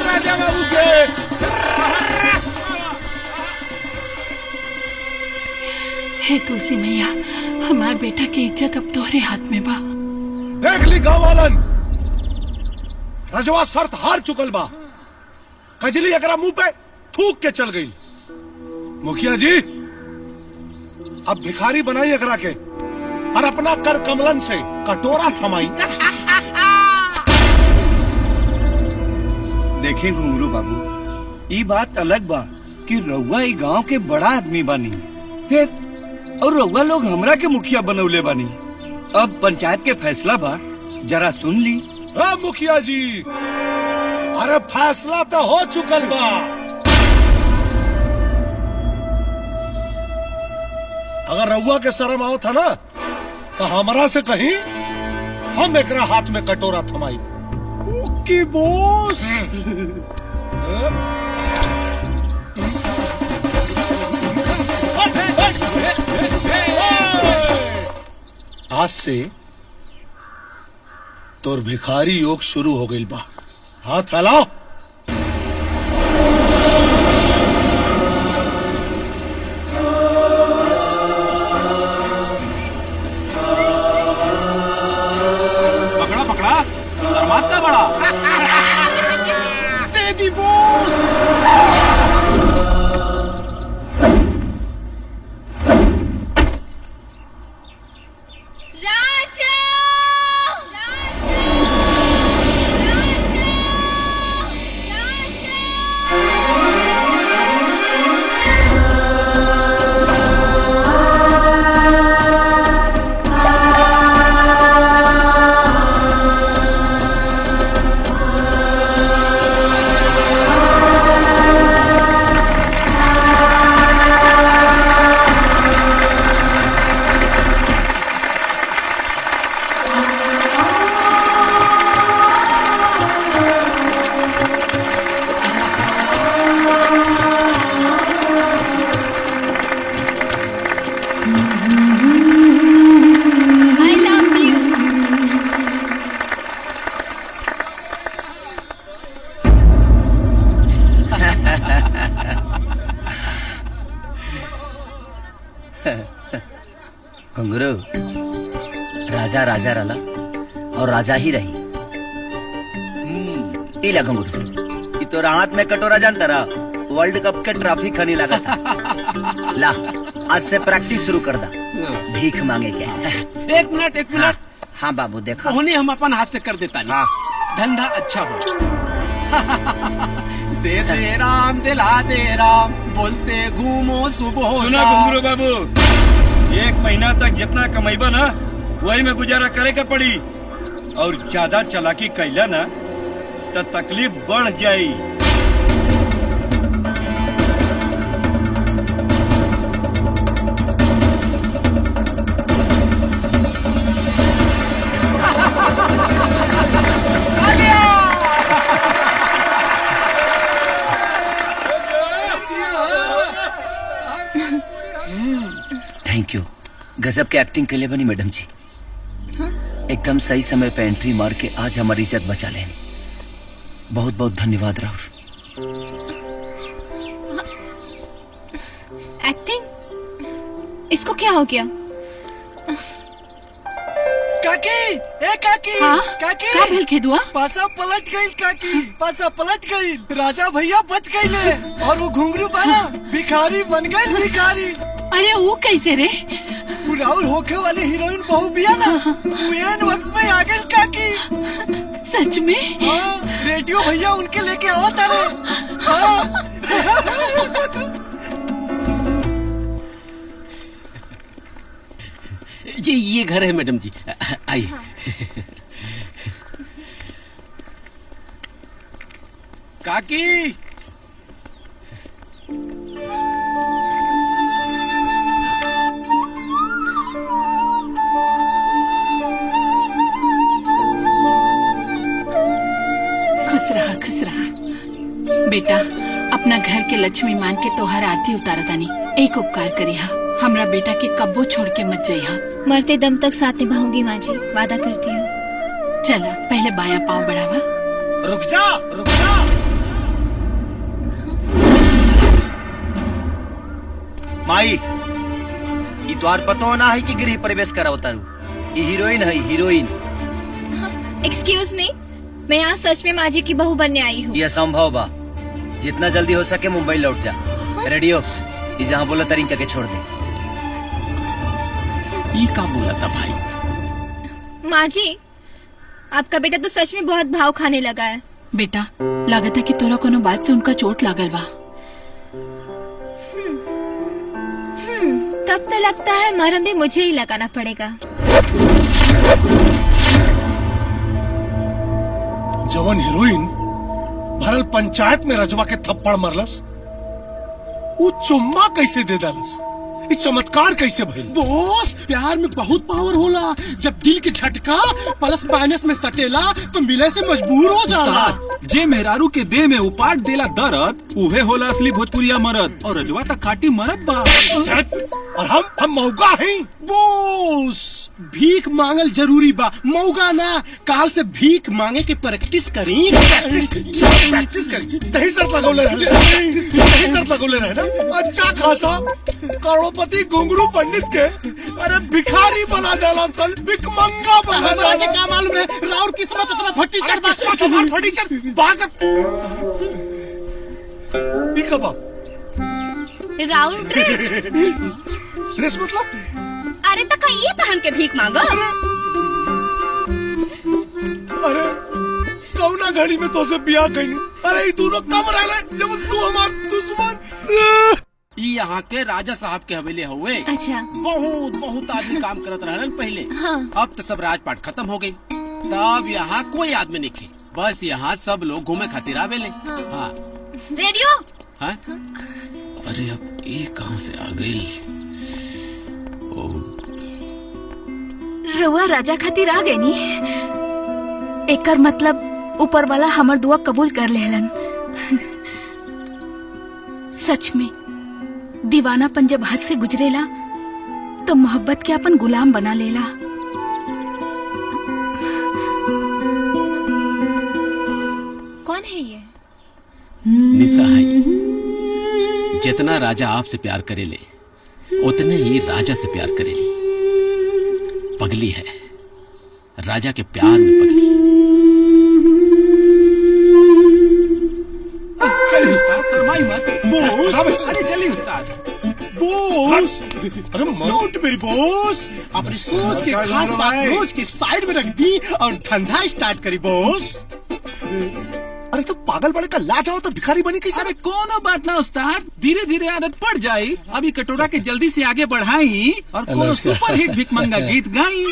राजा बाबू के हे तुलसी मैया, हमार बेटा की इज्जत अब तोहरे हाथ में बा। देख ली गाँव वालन, रजवा शर्त हार चुकल बा। कजली एकरा मुंह पे थूक के चल गई। मुखिया जी अब भिखारी बनाई एकरा के और अपना कर कमलन से कटोरा थमाई। देखे घुंगरू बाबू, ये बात अलग बा कि रउआ ई गांव के बड़ा आदमी बानी, फिर और रउआ लोग हमरा के मुखिया बनौले बानी। अब पंचायत के फैसला बा, जरा सुन ली। हाँ मुखिया जी, अरे फैसला तो हो चुकल बा। अगर रउआ के शर्म आओ था ना तो हमरा से कहीं हम एकरा हाथ में कटोरा थमाई। ओके बॉस। आज से तोर भिखारी योग शुरू हो गई बा। हाथ फैलाओ। घुंगरू राजा राजा रला और राजा ही रही। इला घुंगरू ई तो राहत में कटोरा जानता रहा, वर्ल्ड कप के ट्रॉफी खनी लगा था। ला आज से प्रैक्टिस शुरू कर दा, भीख मांगे के। एक मिनट। हाँ बाबू देखो, उन्हें हम अपन हाथ से कर देता नहीं। हाँ। धंधा अच्छा हो। दे दे राम दिला दे राम, बोलते घूमो सुबह सुना घुंगरू बाबू, 1 महीना तक जितना कमाईबा ना वही में गुजारा करे के पड़ी, और ज्यादा चालाकी कैला ना तो तकलीफ बढ़ जाई। थैंक यू, गजब के एक्टिंग के लिए बनी मैडम जी। एकदम सही समय पे एंट्री मार के आज हमारी इज्जत बचा लेनी। बहुत बहुत धन्यवाद राहुल। एक्टिंग? इसको क्या हो गया? काकी, ए काकी, हाँ? काकी, का भेल खेदुआ? पासा पलट गई काकी, पासा पलट गई। राजा भैया बच गए और वो घुंगरू पाना भिखारी बन गई, भिखारी। अरे वो कैसे रे? वो राहुल होके वाली हीरोइन बहू बिया ना, मेन वक्त में आ गई काकी। सच में? हाँ, रेडियो भैया उनके लेके आओ तारे। हाँ। ये घर है मैडम जी, आइए। काकी, खुश रहा बेटा। अपना घर के लक्ष्मी मान के तोहर आरती उतारा तानी। एक उपकार करिहा, हमरा बेटा के कब्बो छोड़ के मत जइहा। मरते दम तक साथ निभाऊंगी माँ जी, वादा करती हूँ। चला पहले बायां पाँव बढ़ावा। रुक जा, रुक जा। माई ये द्वार पतो ना है कि गृह प्रवेश करा उतारू। ये हीरोइन है, हीरोइन। एक्सक्यूज मी, मैं यहाँ सच में माँ जी की बहू बनने आई हूँ। यह संभव बा, जितना जल्दी हो सके मुंबई लौट जा। रेडियो ये जहाँ बोला तरीन करके छोड़ दे। ये का बोला था भाई? माँ जी, आपका बेटा तो सच में बहुत भाव खाने लगा है। बेटा लागत है कि तोरा कोनो बात से उनका चोट लागल बा। तब तो लगता है मरहम भी मुझे ही लगाना पड़ेगा। जवन हीरोइन भरल पंचायत में रजवा के थप्पड़ मरलस, वो चुम्मा कैसे दे दलस? ये चमत्कार कैसे भइल? बॉस, प्यार में बहुत पावर होला। जब दिल के झटका प्लस माइनस में सटेला तो मिले से मजबूर हो जाला। जे मेहरारू के देह में उपाट देला दर्द, उहे होला असली भोजपुरिया मरद। और रजवा तक खाटी मरद बा। और हम मौका हैं। बॉस, भीख मांगल जरूरी बा, मौका ना। काल से भीख मांगे के प्रैक्टिस करी। प्रैक्टिस करी, दही शर्त लगौले रहे ना। अच्छा खासा करोड़पति घुंगरू पंडित के अरे भिखारी बना डाला, सल भिखमंगा बना डाला। क्या मालूम है राउर किस्मत इतना फटी चढ़ राउंड ड्रेस? ड्रेस मतलब? अरे तो ये पहन के भीख मांगो। अरे कौना घड़ी में तो से बिया गई। अरे तू लोग कब रहे जब तू हमार दुश्मन। ये यहाँ के राजा साहब के हवेली हुए। अच्छा। बहुत आदमी काम करत रहलन पहले। हाँ। अब तो सब राजपाट खत्म हो गई। तब यहाँ कोई आदमी नहीं थे, बस यहाँ सब लोग घूमे खातिर आवेले। हाँ। रेडियो? हाँ? अरे अब ये कहाँ से आ गई? रउआ राजा खातिर आ गई नी। एकर मतलब ऊपर वाला हमर दुआ कबूल कर लेलन। सच में दीवानापन जब हद से गुजरेला तो मोहब्बत के अपन गुलाम बना लेला। कौन है ये? निशा है। जितना राजा आपसे प्यार करेले उतने ही राजा से प्यार करेली। पगली है, राजा के प्यार में पगली। शर्माई मत बॉस। अरे चलिए उस्ताद। बॉस अरे नोट मेरी बॉस, अपनी सोच के खास बात रोज की साइड में रख दी और धंधा स्टार्ट करी बॉस। अरे तो पागल बड़े का ला जाओ तो भिखारी बनी कैसे? अरे कोनो बात ना उस्ताद, धीरे धीरे आदत पड़ जाई। अभी कटोरा के जल्दी से आगे बढ़ाई और कोनो सुपर हिट भिकमंगा गीत गाई।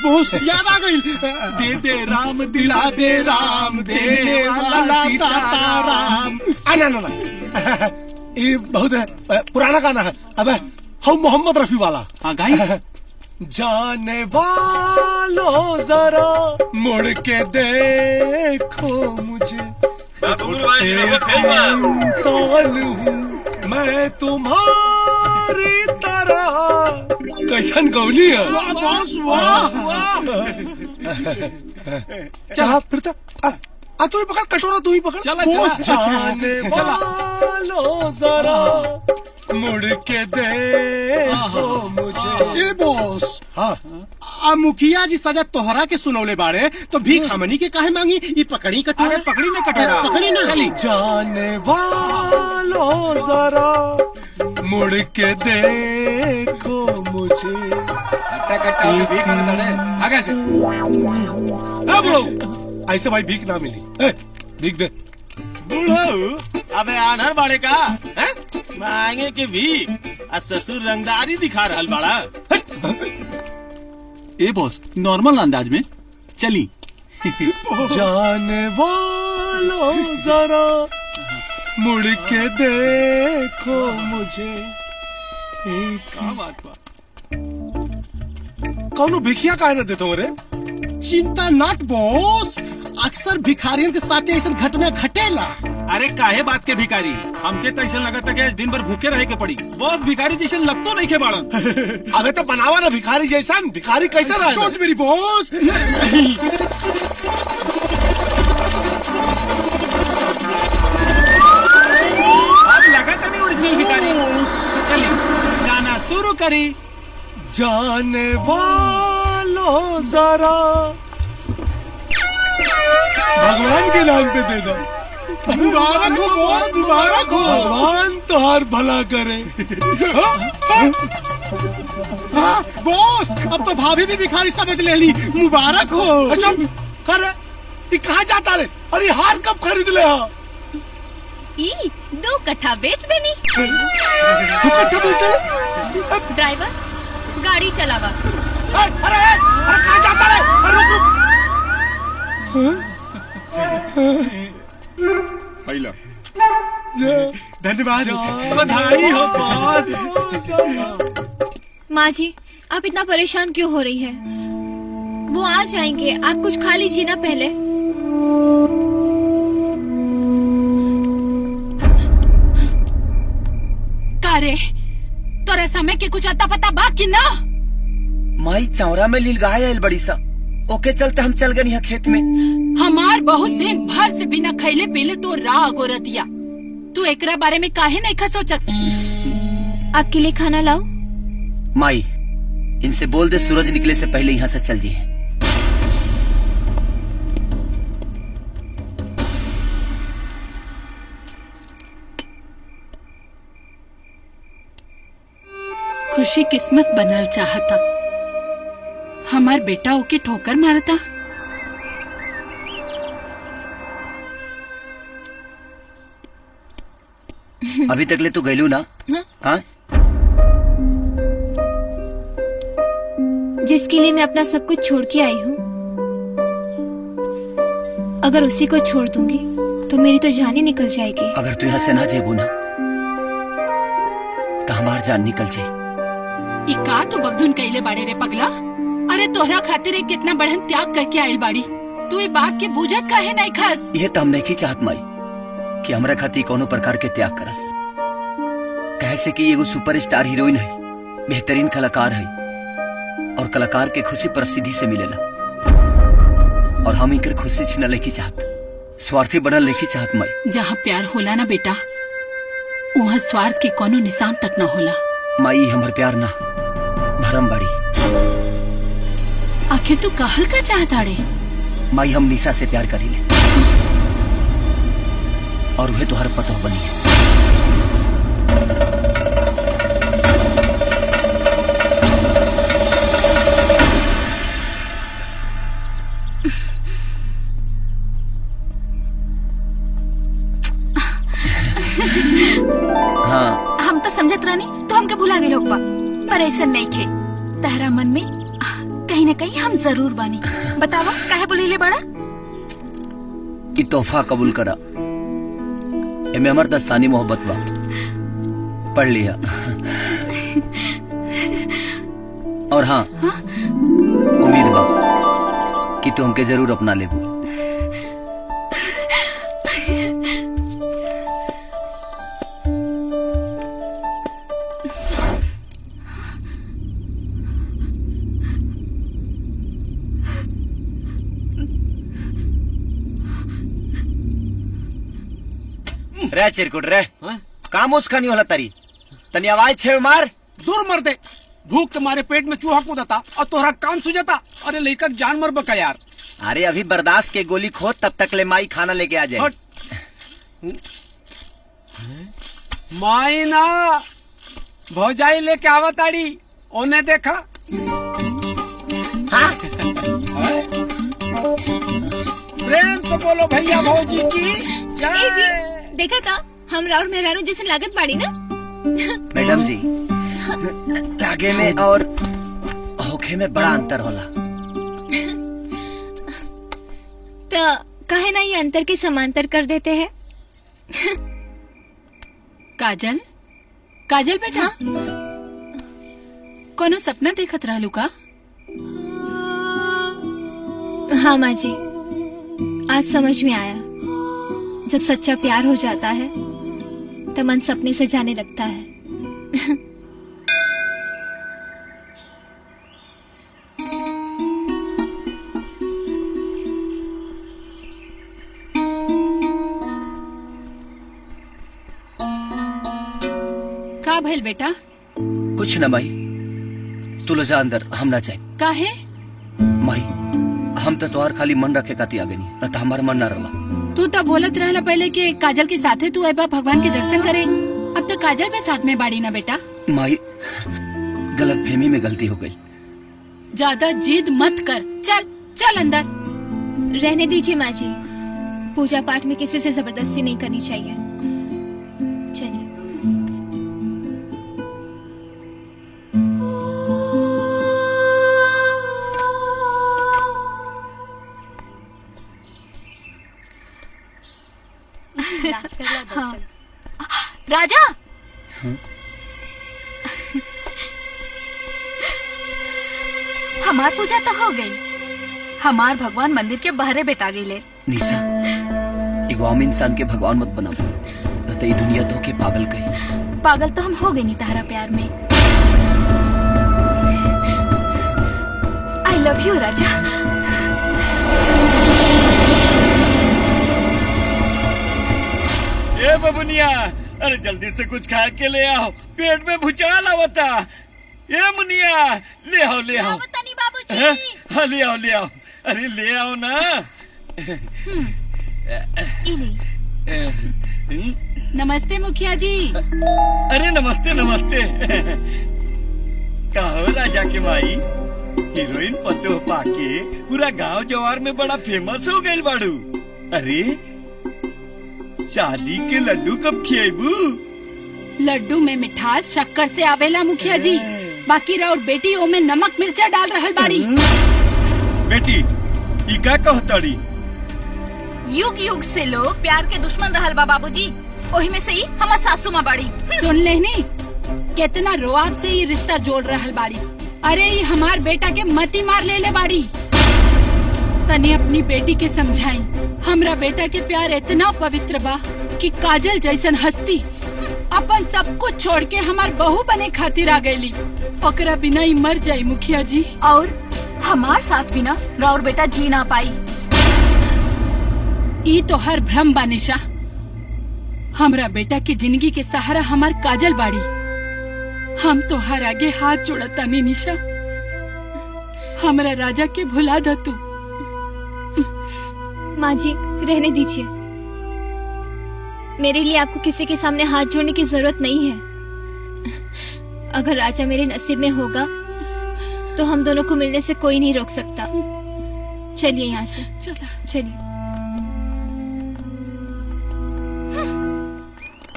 बॉस याद आ गई। दे दे राम दिला दे राम दे वाला सीताराम। ना ये बहुत पुराना गाना है। अबे हम मोहम्मद रफी वाला। हाँ गाई। जाने वालों जरा मुड़ के देखो मुझे, इंसान हूँ मैं तुम्हारी तरह। कैसन गौली है। वाह। चला फिर तो तू ही पकड़ कटोरा, तू ही पकड़। चला जाने वालों जरा मुड़ के देखो मुझे। ए बॉस, हाँ मुखिया जी सजा तोहरा के सुनौले बारे तो भीख हमनी के काहे मांगी? ये पकड़ी कटोरा। पकड़ी ना कटोरा, पकड़ी ना। चली। जाने वालों जरा मुड़ के देखो मुझे। आगे से ऐसे भाई भीख ना मिली। भीख दे। बुढ़ऊ अबे आनर बाड़े का है? मांगे के भी ससुर रंगदारी दिखा रहल बाड़ा। ए बॉस नॉर्मल अंदाज में चली। जाने वालों जरा मुड़ के देखो मुझे। क्या बात बा? कौनो भिखिया काहे न देतो रे? चिंता नट बॉस, अक्सर भिखारियों के साथ ऐसा घटना घटेला। अरे काहे बात के भिखारी? हमके तो ऐसा लगता कि आज दिन भर भूखे रहे के पड़ी। बॉस भिखारी जैसे लगतो नहीं के बाड़न। अबे तो बनावा ना भिखारी जैसा। भिखारी कैसा रहा? डोंट मेरी बॉस। अब लगा तो नहीं ओरिजिनल भिखारी। चलिए गाना शुरू करी। जाने वालों जरा भगवान के नाम पे दे दो। मुबारक हो बॉस, मुबारक हो। भगवान तुम्हार भला करे। हाँ, बॉस अब तो भाभी भी भिखारी समझ ले ली। मुबारक हो। अच्छा कर ये कहाँ जाता रे? अरे हार कब खरीद ले? 2 कट्ठा बेच देनी। 2 कट्ठा बेच दे। ड्राइवर गाड़ी चलावा। अरे कहाँ जाता रे? पहला धन्यवाद। बधाई हो बॉस। माँ जी आप इतना परेशान क्यों हो रही है? वो आ जाएंगे, आप कुछ खा लीजिए ना पहले। कारे तोरे समय के कुछ अता पता बाकी ना? माई चौरा में लील गाय आयल बड़ी सा, ओके चलते हम चल गए यहाँ खेत में। हमार बहुत दिन भर से बिना खैले पीले तो राग और रतिया। तू एकरा बारे में काहे नहीं खा सोचत? आपके लिए खाना लाओ। माई इनसे बोल दे सूरज निकले से पहले यहाँ से चल जी। खुशी किस्मत बनल चाहता, हमार बेटा ओके ठोकर मारता। अभी तक ले तू गैलू ना? हाँ? जिसके लिए मैं अपना सब कुछ छोड़ के आई हूँ, अगर उसी को छोड़ दूंगी तो मेरी तो जान ही निकल जाएगी। अगर तू यहाँ से ना जेबू ना तो हमार जान निकल जाए। का तो बगधुन कैले बाड़े रे पगला। अरे तोहरा खातिर एक कितना बढ़न त्याग करके आयल बाड़ी। तू ये बात के बूझत काहे नहीं खास? ये तो हम नहीं चाहत माई कि हमरा खातिर कोनो प्रकार के त्याग करस। कैसे कि एगो सुपरस्टार हीरोइन है, बेहतरीन कलाकार है और कलाकार के खुशी प्रसिद्धि से मिलेला और हम इनकर खुशी छीना लेके चाहत, स्वार्थी बनल लेके चाहत माई। जहाँ प्यार होला ना बेटा वहाँ स्वार्थ के कोनो निशान तक न होला। माई हमर प्यार ना भरम बड़ी। आखिर तू कहल का चाहता रे? माई हम निशा से प्यार करी ले और वह तुहर पतो बनी है। हाँ हम तो समझत रहनी तो हमके भुला गए होगा, पर ऐसा नहीं खे। तहरा मन में कहीं न कहीं हम जरूर बानी। बतावा काहे बोले बड़ा? कि तोहफा कबूल करा, एमे हमर दस्तानी मोहब्बत बा, पढ़ लिया। और हाँ, उम्मीद बा कि तू हमके जरूर अपना लेबू। रे चिरकुट रे, काम उसका नहीं होला तारी, तनी आवाज छेड़ मार। दूर मर दे, भूख के मारे पेट में चूहा कूदता और तोहरा काम सुझाता। अरे लइका जान मर बका यार। अरे अभी बर्दाश्त के गोली खो, तब तक ले माई खाना लेके आ जाए। माई ना भौजाई लेके आवताड़ी, ओने देखा। हाँ? प्रेम से बोलो भैया भौजी की ए जी, देखा था हम और मेहरारू जैसे लागत बाड़ी ना। मैडम जी, लागे में और होखे में बड़ा अंतर होला। तो कहे ना ये अंतर के समांतर कर देते हैं। काजल, काजल बेटा, कोनो सपना देखत रहलू का? हाँ माँ जी, आज समझ में आया। जब सच्चा प्यार हो जाता है तो मन सपने से जाने लगता है। का भइल बेटा? कुछ न माई, तू लो जा अंदर, हम ना जाए। काहे? माई हम तो तोहार खाली मन रखे काती आ गई, न तो हमार मन न रहा। तू तो बोलत रहला पहले कि काजल के साथे तू एबा भगवान के दर्शन करे। अब तो काजल में साथ में बाड़ी ना बेटा। माई गलत फहमी में गलती हो गई। ज्यादा जिद मत कर, चल चल अंदर। रहने दीजिए माँ जी, पूजा पाठ में किसी से जबरदस्ती नहीं करनी चाहिए। चलिए। हाँ। राजा, हमार पूजा तो हो गई। हमार भगवान मंदिर के बहरे बैठा गई। निशा, एगो आम इंसान के भगवान मत बनाओ, न तो ये दुनिया तो के पागल कही। पागल तो हम हो गए नहीं तारा प्यार में। आई लव यू राजा। ए बबुनिया, अरे जल्दी से कुछ खा के ले आओ, पेट में भुचाल आवता। ए मुनिया, ले आओ ले आओ। हाँ ले आओ ले आओ, अरे ले आओ ना। नमस्ते मुखिया जी। अरे नमस्ते नमस्ते। कहो राजा के माई, हीरोइन पतो पाके पूरा गांव जवार में बड़ा फेमस हो गई बाड़ू। अरे शादी के लड्डू कब खिएबू? लड्डू में मिठास शक्कर से आवेला मुखिया जी, बाकी और बेटी ओ में नमक मिर्चा डाल रहल बाड़ी। बेटी ई का कहताड़ी? युग युग से लोग प्यार के दुश्मन रहल बा बाबूजी, ओही में से ही हमार सासू माँ बाड़ी। सुन लेनी कितना रोआब से ये रिश्ता जोड़ रहल बाड़ी। अरे ये हमार बेटा के मती मार ले बाड़ी। तनी अपनी बेटी के समझाई, हमरा बेटा के प्यार इतना पवित्र बा कि काजल जैसन हस्ती अपन सब कुछ छोड़ के हमार बहू बने खातिर आ गयी। ओकरा बिना ही मर जाई मुखिया जी, और हमार साथ बिना राउर बेटा जी ना पाई। ई तो हर भ्रम बा निशा। हमरा बेटा की जिंदगी के सहारा हमार काजल बाड़ी। हम तो हर आगे हाथ जोड़ता नहीं निशा, हमरा राजा के भुला द तू। माँ जी रहने दीजिए, मेरे लिए आपको किसी के सामने हाथ जोड़ने की जरूरत नहीं है। अगर राजा मेरे नसीब में होगा तो हम दोनों को मिलने से कोई नहीं रोक सकता। चलिए यहाँ से, चलिए।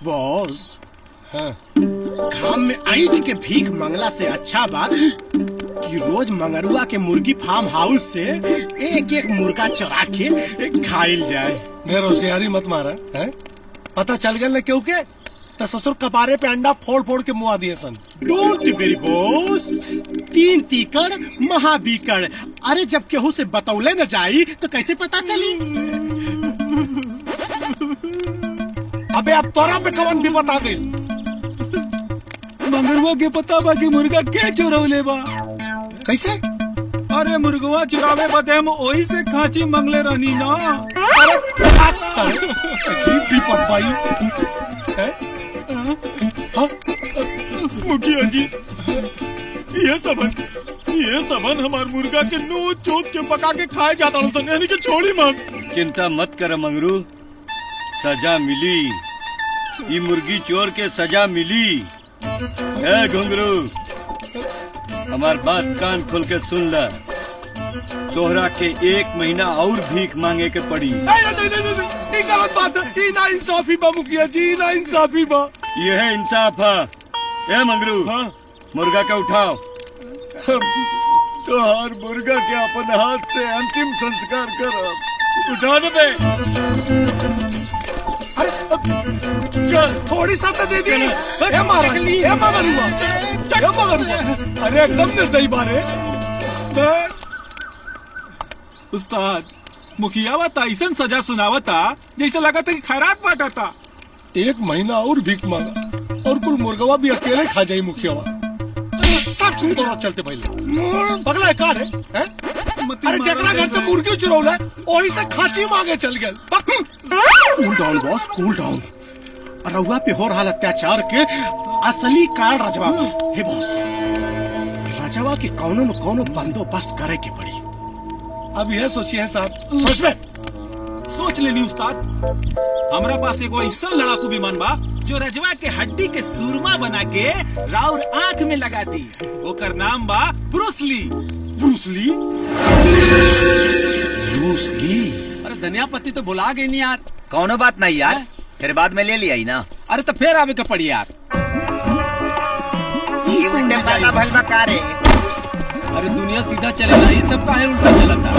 बॉस, घाम में ऐठ के भीख मंगला से अच्छा बा कि रोज मंगरुआ के मुर्गी फार्म हाउस से एक एक मुर्गा चुरा के खाइल जाए। ढेर होशियारी मत मारा है, पता चल गया क्यों के तो ससुर कपारे पे अंडा फोड़ फोड़ के मुआ दिए सन। डोंट वेरी बॉस, 3 तीकड़ महाबीकड़। अरे जब केहू से बतौले न जाई तो कैसे पता चली? अबे अब तोरा पे कवन भी बता गई। मंगरुआ के पता बा कि मुर्गा के चुरौले बा। कैसे? अरे मुर्गवा चुरावे बदे हम वही से खांची मंगले रहनी ना। अरे अजीब भी पपाई है। मुखिया जी, ये सबन हमार मुर्गा के नोच चोट के पका के खाए जाता हूँ, यानी कि छोड़ी मत। चिंता मत कर मंगरू, सजा मिली। ये मुर्गी चोर के सजा मिली। ए घुंगरू, हमार बात कान खोल के सुन ल। तोहरा के 1 महीना और भीख मांगे के पड़ी। नहीं, गलत बात है। ना इंसाफी बा मुखिया जी, ना इंसाफी बा। ये है इंसाफ है। ए मंगरू, मुर्गा के उठाओ। तोहार मुर्गा के अपन हाथ से अंतिम संस्कार कर। उठा दे बे। अरे थोड़ी सा तो दे दी। अरे एकदम निर्दयी बारे। उस्ताद, मुखिया वा ऐसन सजा सुनावता जैसे लगा था कि खैरात बांटा। 1 महीना और भीख मांगा और कुल मुर्गवा भी अकेले खा जाई मुखियावा। सब सुन तो चलते पहले पगला कार है, अरे जकरा घर से मुर्गी चुरौला वही से खांची मांगे चल गए। कूल डाउन बॉस, कूल डाउन। रउआ पे हो रहा अत्याचार के असली कारण रजवा हे बॉस। रजवा के कौनो न कौनो बंदोबस्त करे के पड़ी। अब यह सोचिए साहब, सोच में सोच लेनी उस्ताद। हमरा पास एगो ऐसा लड़ाकू विमान बा जो रजवा के हड्डी के सूरमा बना के राउर आंख में लगा दी। ओकर नाम बा ब्रूसली। ब्रूसली? ब्रूसली? अरे धनियापत्ती तो भुला गई नहीं यार। कौनो बात नहीं यार, फिर बाद में ले लिया ही ना। अरे तो फिर आवे का पड़ी यार। ये उल्टे पैदा भइल बा का रे? अरे दुनिया सीधा चलेला, ये सब काहे उल्टा चलता?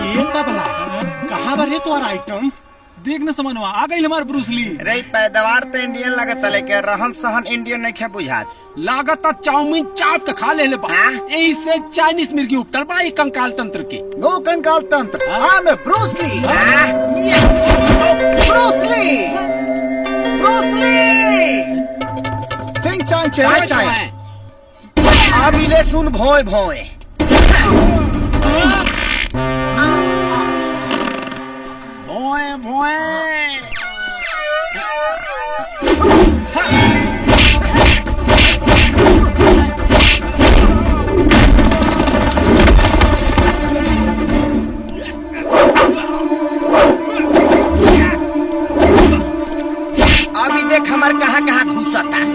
ये तबला कहाँ बा रे तोहर आइटम? देख न समनवा, आ गई हमार ब्रूसली। रे पैदावार तो इंडियन लगता, लेकिन रहन सहन इंडियन नहीं खे बुझात। लागत चाउमीन चाट के खा ले यही से चाइनीज मिर्गी उपटल बा ई कंकाल तंत्र की। नो कंकाल तंत्र, हाँ मैं ब्रूसली। ब्रूसली, चिंग चांग चाय चाय। अभी ले सुन भोए भोए। भोए भोए। अभी देख हमार कहाँ कहाँ घुसता है।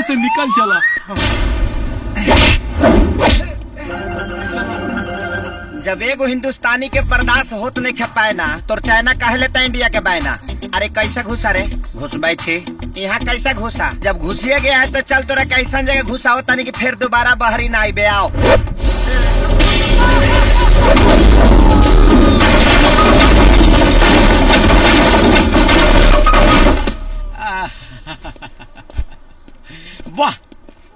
से निकल चला। जब एगो हिंदुस्तानी के बर्दाश्त होत नहीं खे पाए ना, तो चाइना कहे लेता इंडिया के बायना। अरे कैसे घुसा रे? घुस बैठे। यहाँ कैसा घुसा? जब घुसिए गया है तो चल तोरा कैसा जगह घुसा हो तनी कि फिर दोबारा बहरी ना आइबे। आओ वाह,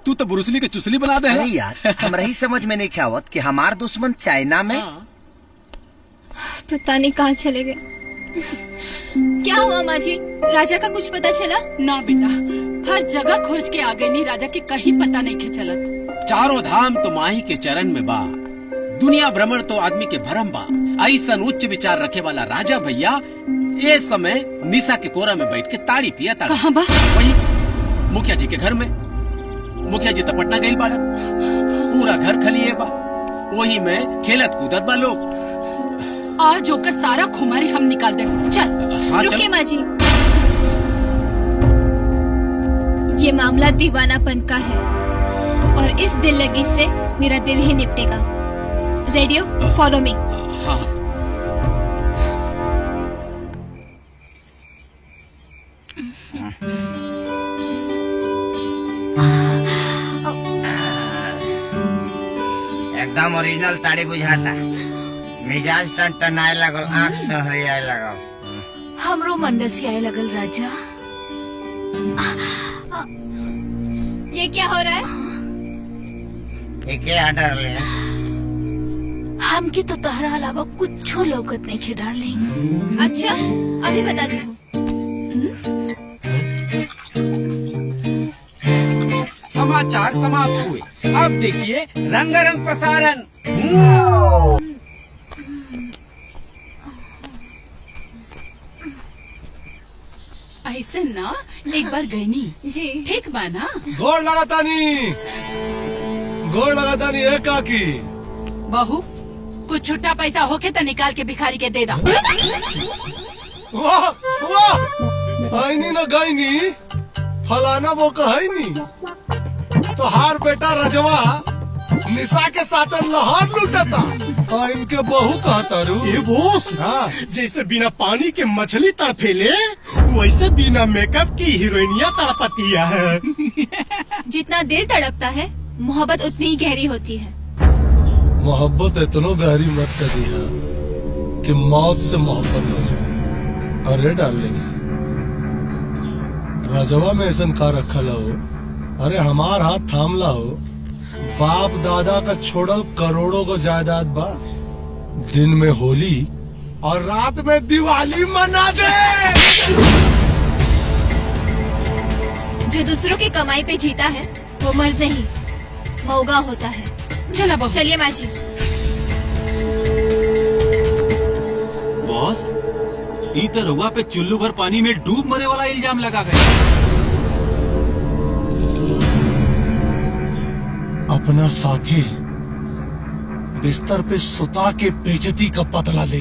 तू तो ब्रूसली के चुसली बना दे। अरे यार हमरा ही समझ में नहीं आवत कि हमार दुश्मन चाइना में। पता नहीं कहाँ चले गए। क्या हुआ माँ जी, राजा का कुछ पता चला? ना बेटा, हर जगह खोज के आ गई नहीं, राजा के कहीं पता नहीं के चलत। चारों धाम तो माही के चरण में बा, दुनिया भ्रमण तो आदमी के भरम बा। ऐसा उच्च विचार रखे वाला राजा भैया ये समय निशा के कोरा में बैठ के ताड़ी पिया था। कहाँ बा? वही मुखिया जी के घर में। मुखिया जी तो पटना गई बाड़ा, पूरा घर खलिए बा, वही में खेलत कूदत बा लोग। आज होकर सारा खुमारी हम निकाल दे। चल। हाँ, रुकिए माँ जी, ये मामला दीवानापन का है और इस दिल लगी से मेरा दिल ही निपटेगा। Radio follow me. हाँ। एकदम ओरिजिनल ताड़ी बुझाता। मिजाज टनटनाए लगल, आँख सहरियाए लगल। हमरो मंडसी आए लगल राजा। ये क्या हो रहा है? क्या डार्लिंग? हमकी तो तहरा अलावा कुछ लौकत नहीं खे डार्लिंग। अच्छा, अभी बताती हूँ। समाचार समाप्त हुए, अब देखिए रंगारंग प्रसारण। ऐसे ना एक बार गई नी जी ठीक बा ना? गोड़ लगातानी, गोड़ लगातानी है काकी। बहू कुछ छुट्टा पैसा होके तो निकाल के भिखारी के दे दा। वाह वाह, आईनी न गईनी फलाना वो कहनी तो हार बेटा रजवा निशा के साथ लहर लुटता और इनके बहू कहता रू ये बोस, हाँ। जैसे बिना पानी के मछली तड़फेले वैसे बिना मेकअप की हीरोइनिया तड़पतिया है। जितना दिल तड़पता है मोहब्बत उतनी ही गहरी होती है। मोहब्बत इतनो गहरी मत कर दिया कि मौत से मोहब्बत हो जाए। अरे डार्लिंग, रजवा में ऐसा का रखल हो? अरे हमार हाथ थामला हो, बाप दादा का छोड़ल करोड़ों को जायदाद बा। दिन में होली और रात में दिवाली मना दे। जो दूसरों की कमाई पे जीता है वो मर्द नहीं मौगा होता है। चला बहू। चलिए माँ जी। बॉस, ई तो रउआ पे चुल्लू भर पानी में डूब मरे वाला इल्जाम लगा गया। अपना साथी बिस्तर पे सुता के बेइज्जती का बदला ले।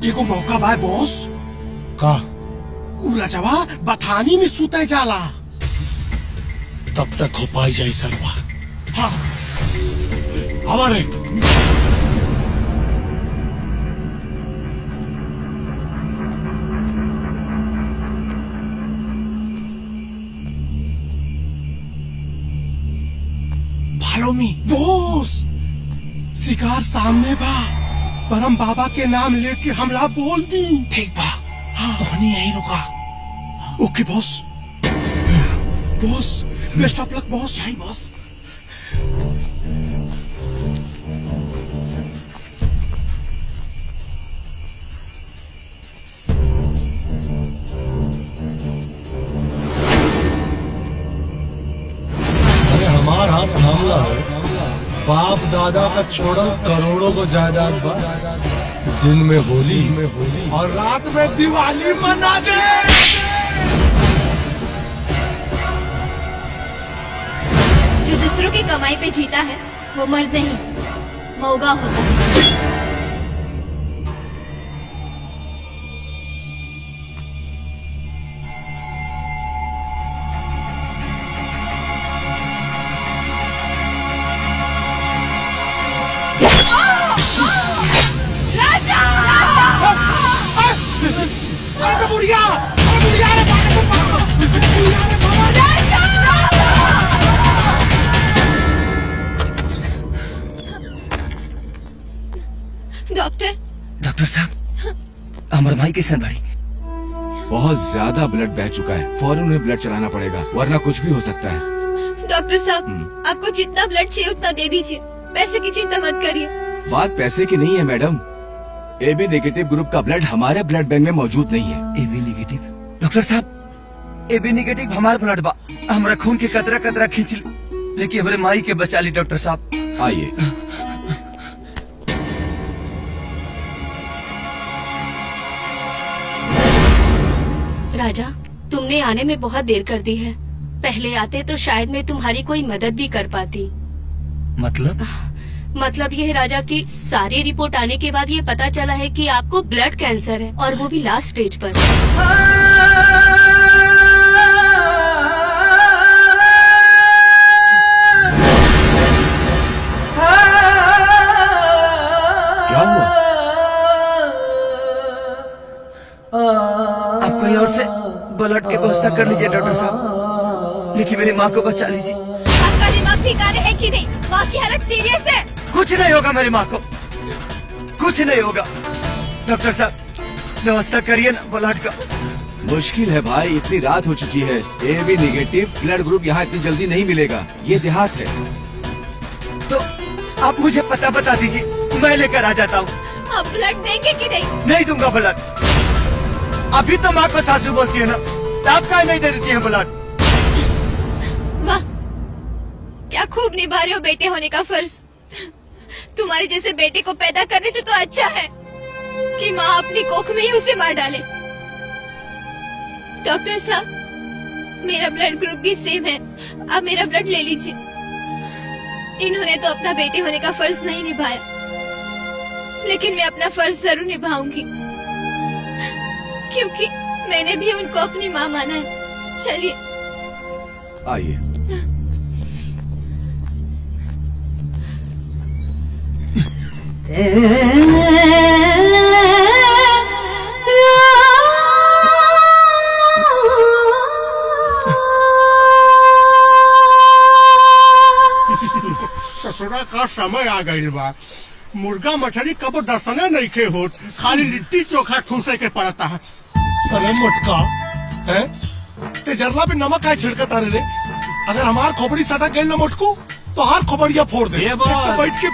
एगो मौका बा बॉस। का उ रजवा बथानी में सुते जाला। तब तक हो पाई जाए सरवा। हाँ। हमारे फॉलो मी बॉस। शिकार सामने बा, परम बाबा के नाम लेके हमला बोल दी। ठीक बा। हाँ। धोनी यही रुका। Okay boss. Boss best of luck boss. नहीं बॉस। अरे हमार हाथ थामला हो, बाप दादा का छोड़ल करोड़ों को जायदाद बा। दिन में होली और रात में दिवाली मना दे। जो दूसरों की कमाई पे जीता है वो मर्द नहीं मौगा होता है। अरे बुढ़िया, अरे बुढ़िया, अरे डॉक्टर डॉक्टर साहब हमार माई कैसे बड़ी? बहुत ज्यादा ब्लड बह चुका है, फौरन उन्हें ब्लड चलाना पड़ेगा वरना कुछ भी हो सकता है। डॉक्टर साहब आपको जितना ब्लड चाहिए उतना दे दीजिए, पैसे की चिंता मत करिए। बात पैसे की नहीं है मैडम, AB नेगेटिव ग्रुप का ब्लड हमारे ब्लड बैंक में मौजूद नहीं है। AB negative? डॉक्टर साहब AB नेगेटिव हमार ब्लड बा, हमरा खून के कतरा कतरा खींच ली, लेकिन हमारे माई के बचा ली डॉक्टर साहब। आइए। राजा, तुमने आने में बहुत देर कर दी है। पहले आते तो शायद मैं तुम्हारी कोई मदद भी कर पाती। मतलब ये है राजा कि सारी रिपोर्ट आने के बाद ये पता चला है कि आपको ब्लड कैंसर है और वो भी लास्ट स्टेज पर। क्या हुआ? आप कोई और से ब्लड की व्यवस्था कर लीजिए डॉक्टर साहब, लेकिन मेरी माँ को बचा लीजिए। आपका दिमाग ठिकाने है कि नहीं? माँ की हालत सीरियस है। कुछ नहीं होगा मेरी माँ को, कुछ नहीं होगा। डॉक्टर साहब व्यवस्था करिए ना ब्लड का। मुश्किल है भाई, इतनी रात हो चुकी है। AB नेगेटिव ब्लड ग्रुप यहाँ इतनी जल्दी नहीं मिलेगा, ये देहात है। तो आप मुझे पता बता दीजिए, मैं लेकर आ जाता हूँ। आप ब्लड देंगे कि नहीं? नहीं दूंगा ब्लड। अभी तो माँ को सासू बोलती है ना, तो आप क्या नहीं दे देती है ब्लड? वाह, क्या खूब निभा रहे हो बेटे होने का फर्ज। तुम्हारे जैसे बेटे को पैदा करने से तो अच्छा है कि माँ अपनी कोख में ही उसे मार डाले। डॉक्टर साहब मेरा ब्लड ग्रुप भी सेम है, आप मेरा ब्लड ले लीजिए। इन्होंने तो अपना बेटे होने का फर्ज नहीं निभाया, लेकिन मैं अपना फर्ज जरूर निभाऊंगी, क्योंकि मैंने भी उनको अपनी माँ माना है। चलिए आइए। ससुरा का समय आ गई बा, मुर्गा मछली कबो दर्शने नहीं खे होत, खाली लिट्टी चोखा ठूसे के पड़ता है। अरे मुटका है ते जरला पे नमक का छिड़कता रे। अगर हमार खोपड़ी सटक गई ना मुटकू तो हर खोपड़िया फोड़ दे। ये बॉस, तो बैठ के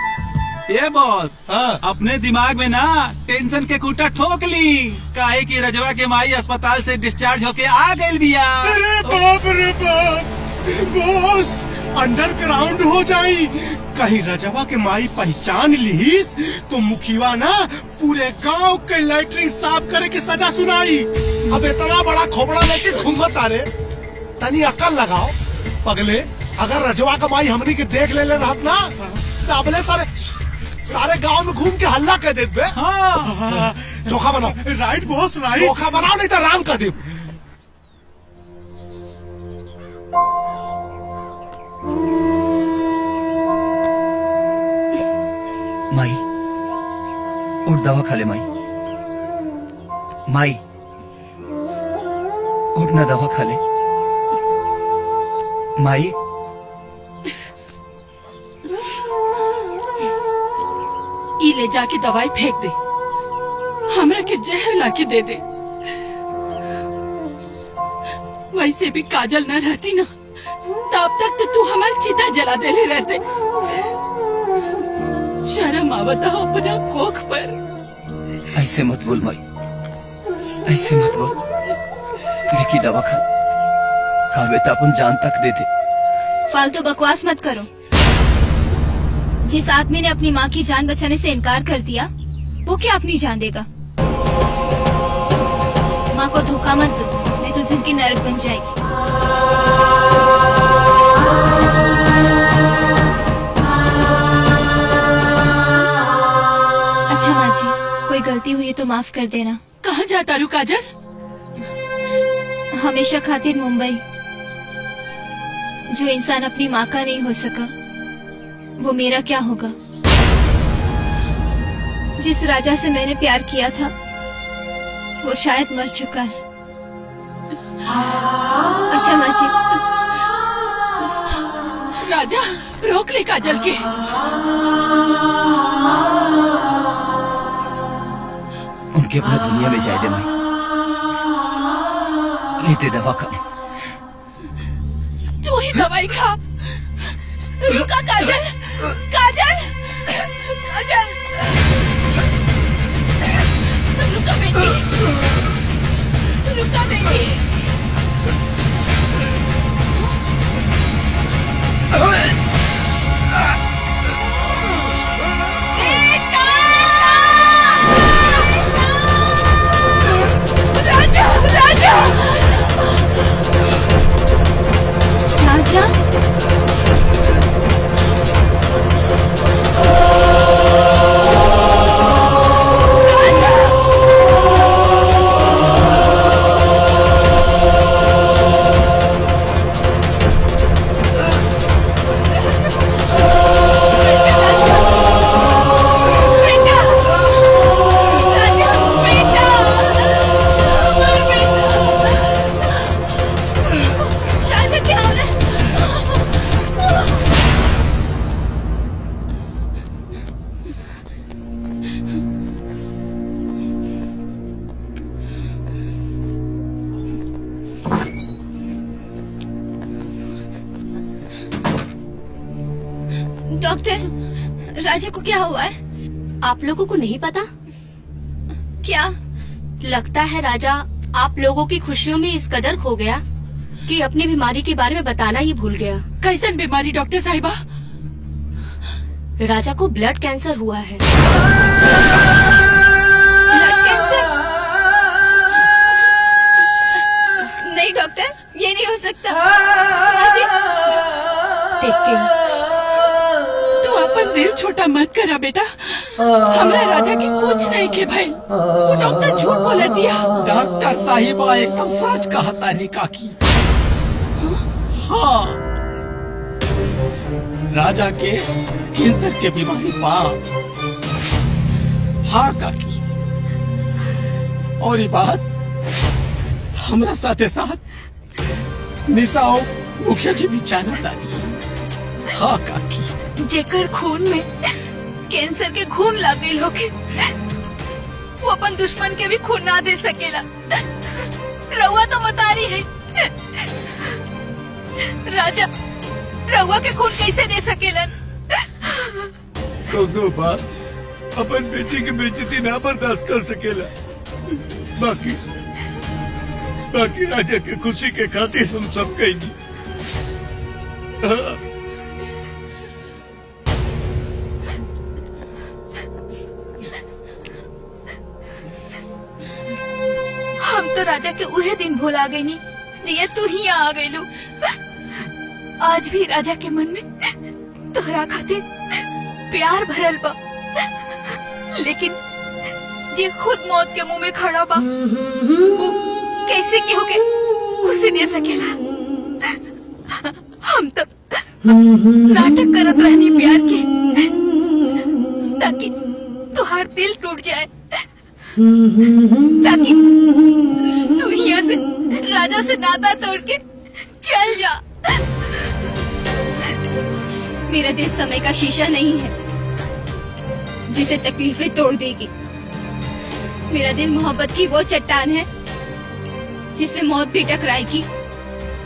ये बॉस, हाँ। अपने दिमाग में ना टेंशन के कूटा ठोक ली, काहे कि रजवा के माई अस्पताल से डिस्चार्ज होके आ गई बिया। अरे बाप रे बाप, बॉस अंडरग्राउंड हो जाई। कहीं रजवा के माई पहचान लीस तो मुखिया ना पूरे गांव के लैट्रिन साफ करे की सजा सुनाई। अब इतना बड़ा खोपड़ा लेके घूमत आ रे, तनी अकल लगाओ पगले। अगर रजवा का माई हमनी के देख ले रहत ना तो अपने सारे गांव में घूम के हल्ला कर देत बे। हाँ। चोखा बनाओ। Right boss, right. चोखा बनाओ नहीं तो राम कर दे। माई उठ, दवा खा ले माई। माई उठ ना, दवा खा ले। माई ई ले जाके दवाई फेंक दे, हमरा के जहर लाके दे दे। वैसे भी काजल न रहती ना, तब तक तो तू हमारी चिता जला देले रहते। शर्म आवता अपना कोख पर। ऐसे मत बोल माई, ऐसे मत बोल। देखी दवा खा, कहबे तो अपन जान तक दे दे। फालतू बकवास मत करो। जिस आदमी ने अपनी माँ की जान बचाने से इनकार कर दिया, वो क्या अपनी जान देगा? माँ को धोखा मत दो, नहीं तो जिंदगी नरक बन जाएगी। अच्छा माँ जी, कोई गलती हुई है तो माफ कर देना। कहाँ जाता रू काजल? हमेशा खातिर मुंबई। जो इंसान अपनी माँ का नहीं हो सका, वो मेरा क्या होगा? जिस राजा से मैंने प्यार किया था, वो शायद मर चुका है। अच्छा माँ जी। राजा रोक ले काजल के। हमके अपना दुनिया में जाए दे माई, लेते दवा खा। तू ही दवाई खा। रुका काजल, काजल, काजल, रुका बेटी, रुका बेटी। राजा, राजा, राजा। डॉक्टर, राजा को क्या हुआ है? आप लोगों को नहीं पता? क्या? लगता है राजा आप लोगों की खुशियों में इस कदर खो गया कि अपनी बीमारी के बारे में बताना ही भूल गया। कैसन बीमारी डॉक्टर साहिबा? राजा को ब्लड कैंसर हुआ है। Blood cancer? नहीं डॉक्टर, ये नहीं हो सकता। राजी, टेक केयर। तू अपन दिल छोटा मत करा बेटा। हमरा राजा की कुछ नहीं के भाई, वो डॉक्टर झूठ बोला दिया। डॉक्टर साहिबा एकदम सच कहा तानी काकी। हाँ, राजा के कैंसर के बीमारी बा। हाँ काकी, और ये बात हमरा साथे साथ निशा और मुखिया जी भी जानत तानी। हाँ काकी, जेकर खून में कैंसर के खून लाग गई होके, वो अपन दुश्मन के भी खून ना दे सकेला। रउआ तो मतारी है, राजा रउआ के खून कैसे दे सकेलन? कौनो बात अपन बेटी की बेइज्जती ना बर्दाश्त कर सकेला। बाकी राजा के खुशी के खातिर हम सब कहेंगे। हम तो राजा के उहे दिन भुला गई नी जिया तू ही आ गईलू। आज भी राजा के मन में तोहरा खातिर प्यार भरल बा, लेकिन जे खुद मौत के मुंह में खड़ा बा, वो कैसे केहू के खुशी दे सकेला? हम तो नाटक करत रहनी प्यार के, ताकि तुहार दिल टूट जाए, ताकि तू यहाँ से राजा से नाता तोड़ के चल जा। मेरा दिल समय का शीशा नहीं है जिसे तकलीफें तोड़ देगी। मेरा दिल मोहब्बत की वो चट्टान है जिससे मौत भी टकराएगी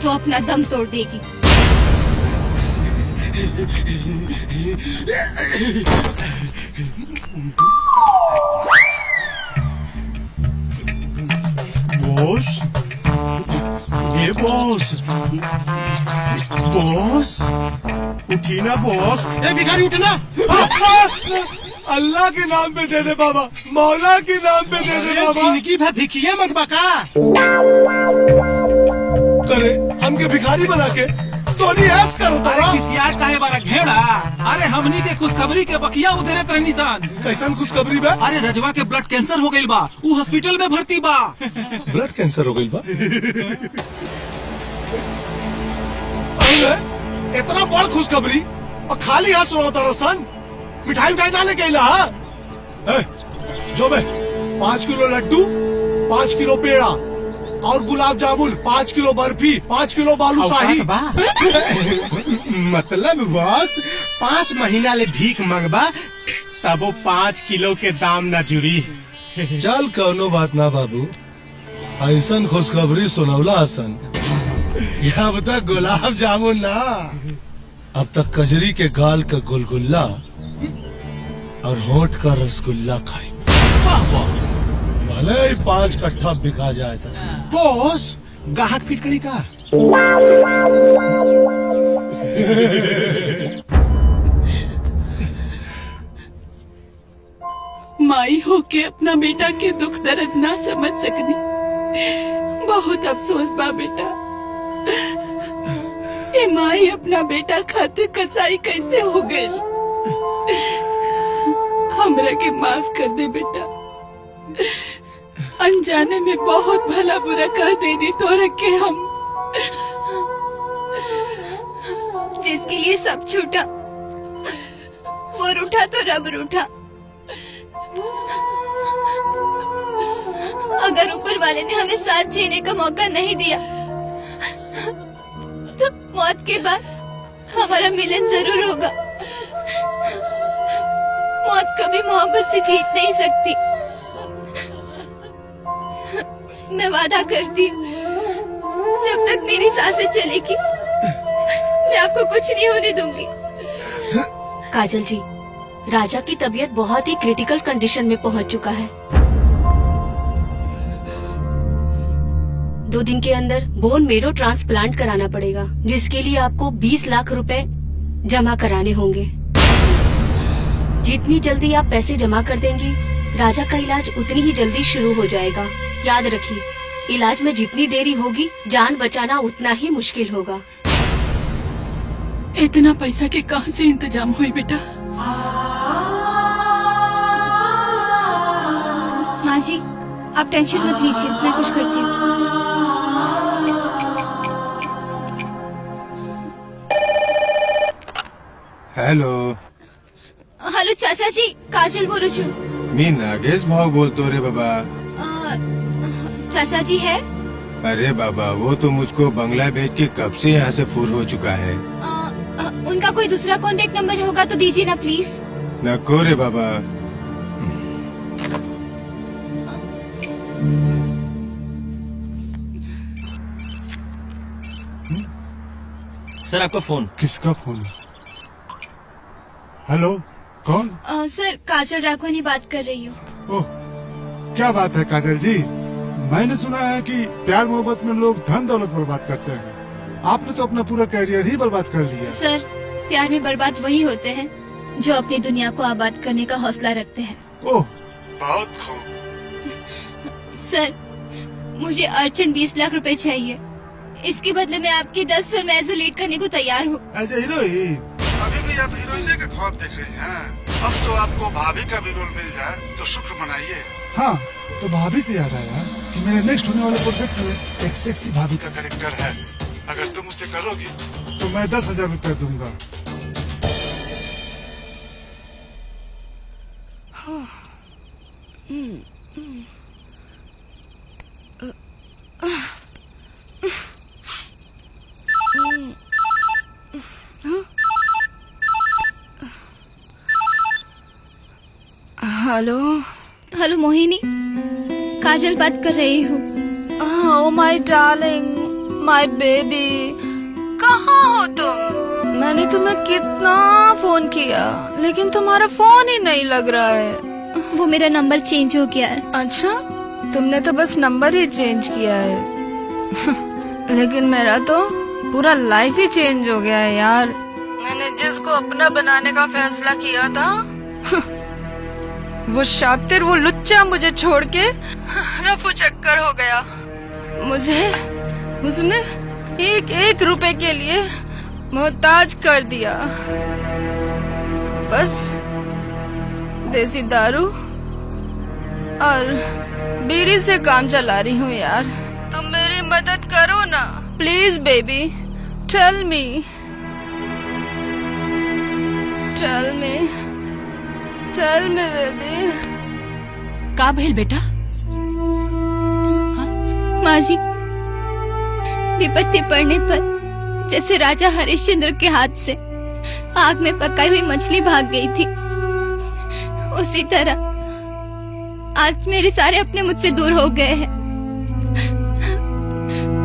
तो अपना दम तोड़ देगी। बॉस, ये बॉस, बॉस उठी ना बॉस। ए भिखारी उठना। अल्लाह के नाम पे दे दे बाबा, मौला के नाम पे दे दे बाबा। जिंदगी भर भिखिया मत बका। करे हमके भिखारी बना के तो नहीं ऐस करो। अरे किसिया काहे बारा घेड़ा? अरे हमनी के खुशखबरी के बकिया उधरे तरनी सान। कैसन खुशखबरी बा? अरे रजवा के ब्लड कैंसर हो गइल बा, ऊ हॉस्पिटल में भर्ती बा। ब्लड कैंसर हो गइल बा? अरे इतना बड़ खुशखबरी और खाली हाथ सुना तारा सन। मिठाई ना ले गईला? जो मैं 5 किलो लड्डू, 5 किलो पेड़ा और गुलाब जामुन, 5 किलो बर्फी, 5 किलो बालूशाही। मतलब बॉस 5 महीना ले भीख मंगबा तब वो 5 किलो के दाम न जुड़ी। चल कौनो बात ना बाबू, ऐसन खुशखबरी सुनौला हसन। अब तक गुलाब जामुन ना, अब तक कजरी के गाल का गुलगुल्ला और होठ का रसगुल्ला खाई। बॉस भले ही 5 कट्ठा बिका जाए था। बॉस गाहक फिट करी का? माई होके अपना बेटा के दुख दर्द ना समझ सकनी, बहुत अफसोस बा बेटा। ए माई अपना बेटा खातिर कसाई कैसे हो गई। हमरा के माफ कर दे बेटा, अनजाने में बहुत भला बुरा कह देनी तो रखे हम। जिसके लिए सब छूटा वो रूठा तो रब रूठा। अगर ऊपर वाले ने हमें साथ जीने का मौका नहीं दिया तो मौत के बाद हमारा मिलन जरूर होगा। मौत कभी मोहब्बत से जीत नहीं सकती। मैं वादा करती हूँ जब तक मेरी सांसें चलेगी मैं आपको कुछ नहीं होने दूंगी। काजल जी, राजा की तबीयत बहुत ही क्रिटिकल कंडीशन में पहुंच चुका है। 2 दिन के अंदर बोन मेरो ट्रांसप्लांट कराना पड़ेगा, जिसके लिए आपको 20 लाख रुपए जमा कराने होंगे। जितनी जल्दी आप पैसे जमा कर देंगी, राजा का इलाज उतनी ही जल्दी शुरू हो जाएगा। याद रखिए, इलाज में जितनी देरी होगी, जान बचाना उतना ही मुश्किल होगा। इतना पैसा के कहाँ से इंतजाम हुई बेटा? माँ जी, आप टेंशन मत लीजिए, मैं कुछ करती हूँ। हेलो, हेलो चाचा जी, काजल बोलू छू। मी नागेश भाव बोलतो रे बाबा। चाचा जी है? अरे बाबा, वो तो मुझको बंगला भेज के कब से यहाँ से फुर हो चुका है। उनका कोई दूसरा कॉन्टेक्ट नंबर होगा तो दीजिए ना प्लीज। नको रे बाबा। सर आपका फोन। किसका फोन? हेलो, कौन? सर, काजल राघवानी बात कर रही हूँ। ओह, क्या बात है काजल जी? मैंने सुना है कि प्यार मोहब्बत में लोग धन दौलत बर्बाद करते हैं। आपने तो अपना पूरा करियर ही बर्बाद कर लिया। सर, प्यार में बर्बाद वही होते हैं जो अपनी दुनिया को आबाद करने का हौसला रखते हैं। ओह, बहुत खूब। सर, मुझे अर्जेंट 20 लाख रुपए चाहिए। इसके बदले में आपकी 10 फिल्म एज ए लीड करने को तैयार हूँ। As a heroine? अभी भी आप हीरोइन का ख्वाब देख रही हैं? अब तो आपको भाभी का भी रोल मिल जाए तो शुक्र मनाइए। हाँ, तो भाभी से याद आया कि मेरे नेक्स्ट होने वाले प्रोजेक्ट में एक सेक्सी भाभी का कैरेक्टर है। अगर तुम उसे करोगी तो मैं 10,000 रुपए दूंगा। हेलो हेलो मोहिनी, काजल बात कर रही हूँ। Oh my darling, my baby, कहाँ हो तुम? मैंने तुम्हें कितना फोन किया लेकिन तुम्हारा फोन ही नहीं लग रहा है। वो मेरा नंबर चेंज हो गया है। अच्छा, तुमने तो बस नंबर ही चेंज किया है लेकिन मेरा तो पूरा लाइफ ही चेंज हो गया है यार। मैंने जिसको अपना बनाने का फैसला किया था वो शातिर, वो लुच्चा मुझे छोड़ के रफू चक्कर हो गया। मुझे उसने 1-1 रुपए के लिए मोहताज कर दिया। बस देसी दारू और बीड़ी से काम चला रही हूँ यार। तुम मेरी मदद करो ना please baby, tell me baby. का भइल बेटा? माँ जी, विपत्ति पड़ने पर जैसे राजा हरिश्चंद्र के हाथ से आग में पकाई हुई मछली भाग गई थी, उसी तरह आज मेरे सारे अपने मुझसे दूर हो गए हैं।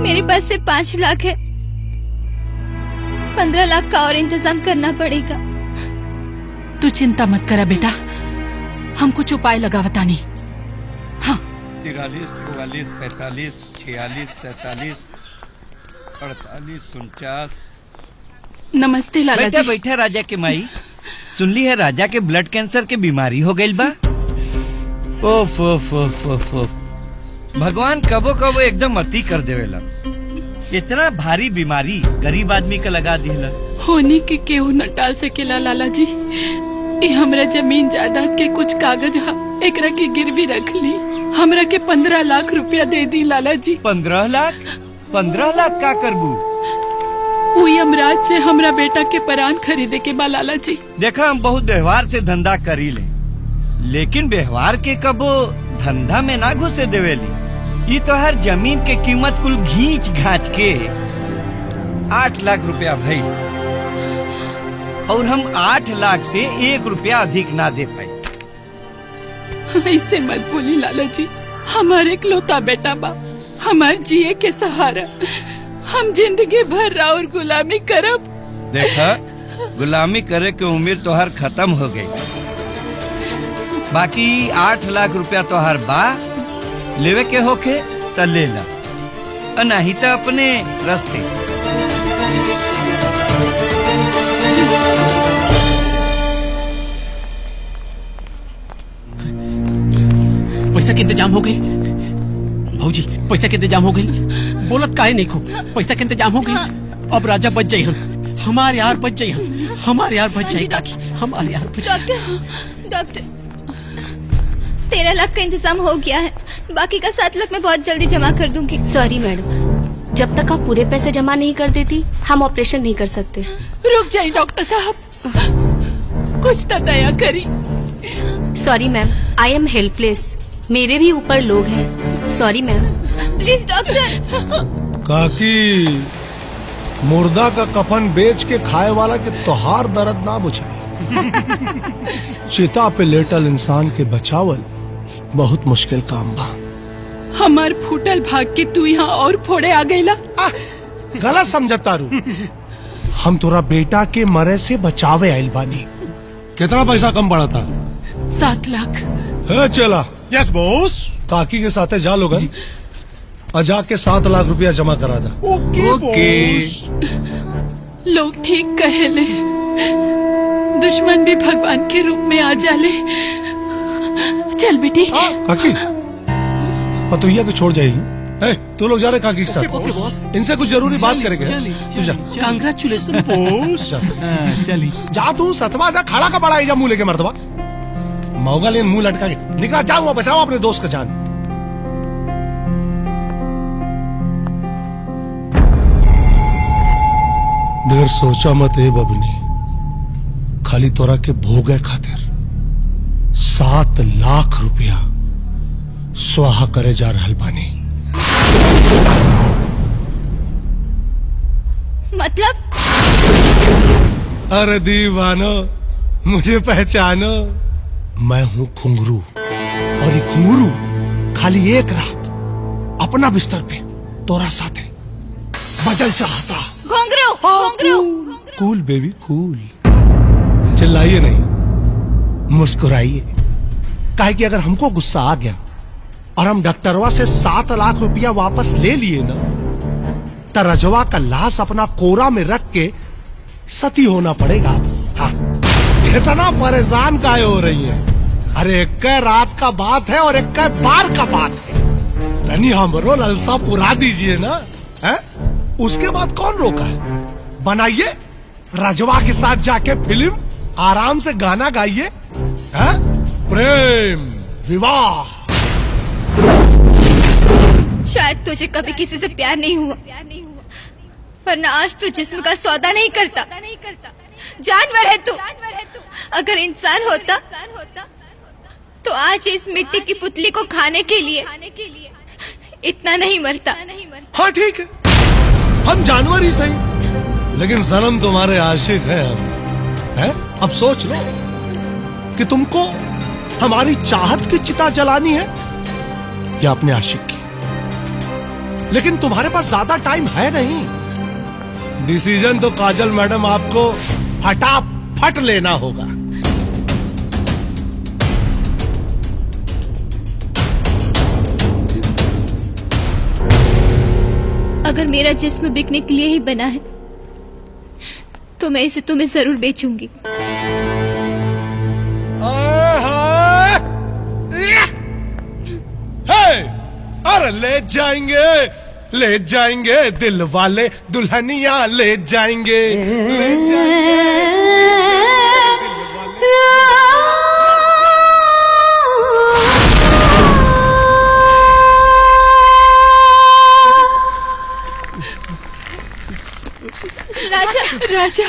मेरे पास से 5 लाख है, 15 लाख का और इंतजाम करना पड़ेगा। तू चिंता मत करा बेटा, हम कुछ उपाय लगा बतानी। हाँ 43, 44, 45, 46, 47, 48, 49। नमस्ते लाला बैठा जी। बैठा राजा के माई, सुनली है राजा के ब्लड कैंसर के बीमारी हो गई बा। ओफ ओफ ओफ ओफ ओफ, भगवान कबो कबो एकदम अति कर देवेला। इतना भारी बीमारी गरीब आदमी का लगा दिला। होने के केहू न टाल सकेला लाला जी। ये हमरा जमीन जायदाद के कुछ कागज हा, एकरा के गिरवी रख ली। हमरा के 15 लाख रुपया दे दी लाला जी। 15 लाख? 15 लाख का करबू? वही अमराज से हमरा बेटा के परान खरीदे के बा लाला जी। देखा हम बहुत व्यवहार से धंधा करी ले, लेकिन व्यवहार के कबो धंधा में ना घुसे देवेली। ये तो हर जमीन के कीमत कुल घींच घाच के 8 लाख रुपया भई, और हम 8 लाख से 1 रुपया अधिक ना दे पाई। ऐसे मत बोली लाला जी, हमारे इकलौता बेटा बा, हमारे जिए के सहारा। हम जिंदगी भर और गुलामी करब। देखा, गुलामी करे के उम्र तोहर खत्म हो गई। बाकी 8 लाख रुपया तोहर बा, लेवे के होके त ले ला, और नहीं तो अपने रास्ते। पैसा के इंतजाम हो गई भाजी, पैसा के इंतजाम हो गई। बोलत काहे नहीं खो, पैसा के इंतजाम हो गई। अब राजा बच जाये हम, हमारे यार बच जाये हम, हमारे यार बच जाये काकी, हमारे यार बच। डॉक्टर 13 लाख का इंतजाम हो गया है, बाकी का 7 लाख मैं बहुत जल्दी जमा कर दूंगी। सॉरी मैडम, जब तक आप पूरे पैसे जमा नहीं कर देती हम ऑपरेशन नहीं कर सकते। रुक जाइए डॉक्टर साहब, कुछ तो दया करी। Sorry ma'am, I am helpless, मेरे भी ऊपर लोग हैं। Sorry ma'am. Please doctor. काकी, मुर्दा का कफन बेच के खाए वाला के तोहार दर्द ना बुझाई। चिता पे लेटल इंसान के बचावल बहुत मुश्किल काम बा। हमार फूटल भाग के तू यहाँ और फोड़े आ गईला। गलत समझता रू। हम तोरा बेटा के मरे से बचावे आइल बानी। कितना पैसा कम पड़ा था? 7 लाख। है चला। Yes boss. काकी के साथ जा लोग, और जाके 7 लाख रुपया जमा करा दा। ओके। लोग ठीक कहेले, दुश्मन भी भगवान के रूप में आ जाले। चल बेटी। काकी, पतोहिया को छोड़ जाएगी। तू लोग जा रहे काकी के साथ, इनसे कुछ जरूरी बात करेंगे। तू जा। Congratulation boss. चली जा, तू सतवा जा, खड़ा का बड़ा जा मुंह लेके मर्दवा। मौगा लेन मुंह लटका के निकला, जाऊंगा बचाओ अपने दोस्त का जान। ढेर सोचा मत है बबनी, खाली तोरा के भोगे खातिर 7 लाख रुपया स्वाहा करे जा रहल बानी। मतलब? अरे दीवानो, मुझे पहचानो, मैं हूँ घुंघरू, और ये घुंघरू खाली एक रात अपना बिस्तर पे तोरा साथे बदल चाहता। घुंघरू, घुंघरू। कूल बेबी कूल, चिल्लाइए नहीं, मुस्कुराइए। काहे कि अगर हमको गुस्सा आ गया और हम डॉक्टरवा से 7 लाख रुपया वापस ले लिए ना, तो रजवा का लाश अपना कोरा में रख के सती होना पड़ेगा। हाँ, इतना परेशान काहे हो रही है? अरे एक रात का बात है और एक बार का बात है। धनी हमरो ललसा पुरा दीजिए ना, है? उसके बाद कौन रोका है? बनाइए रजवा के साथ जाके फिल्म, आराम से गाना गाइए, प्रेम विवाह। शायद तुझे कभी किसी से प्यार नहीं हुआ, वरना आज तू जिस्म का सौदा नहीं करता। जानवर है तू। अगर इंसान होता तो आज इस मिट्टी की पुतली को खाने के लिए इतना नहीं मरता। हाँ ठीक है, हम जानवर ही सही, लेकिन सनम तुम्हारे आशिक हैं हम। है? अब सोच लो कि तुमको हमारी चाहत की चिता जलानी है या अपने आशिक की? लेकिन तुम्हारे पास ज्यादा टाइम है नहीं। डिसीजन तो काजल मैडम आपको फटाफट लेना होगा। अगर मेरा जिस्म बिकने के लिए ही बना है तो मैं इसे तुम्हें जरूर बेचूंगी। अरे ले जाएंगे दिल वाले दुल्हनिया ले जाएंगे, ले जाएंगे। राजा राजा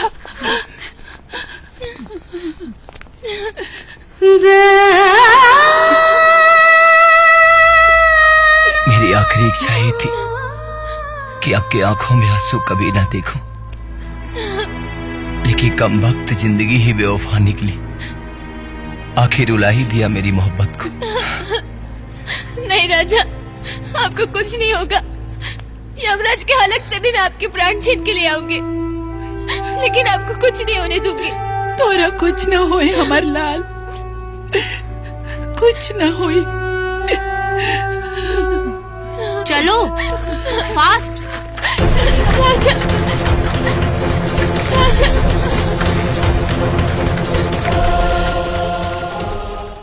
मेरी आखिरी इच्छा ये थी कि आपकी आंखों में आंसू कभी ना देखूं, लेकिन कम वक्त जिंदगी ही बेवफा निकली। आखिर रुला ही दिया मेरी मोहब्बत को। नहीं राजा, आपको कुछ नहीं होगा। यमराज के हलक से भी मैं आपके प्राण छीन के ले आऊंगी, लेकिन आपको कुछ नहीं होने दूंगी। तोरा कुछ न होए हमार लाल, कुछ न होए। चलो फास्ट। राजा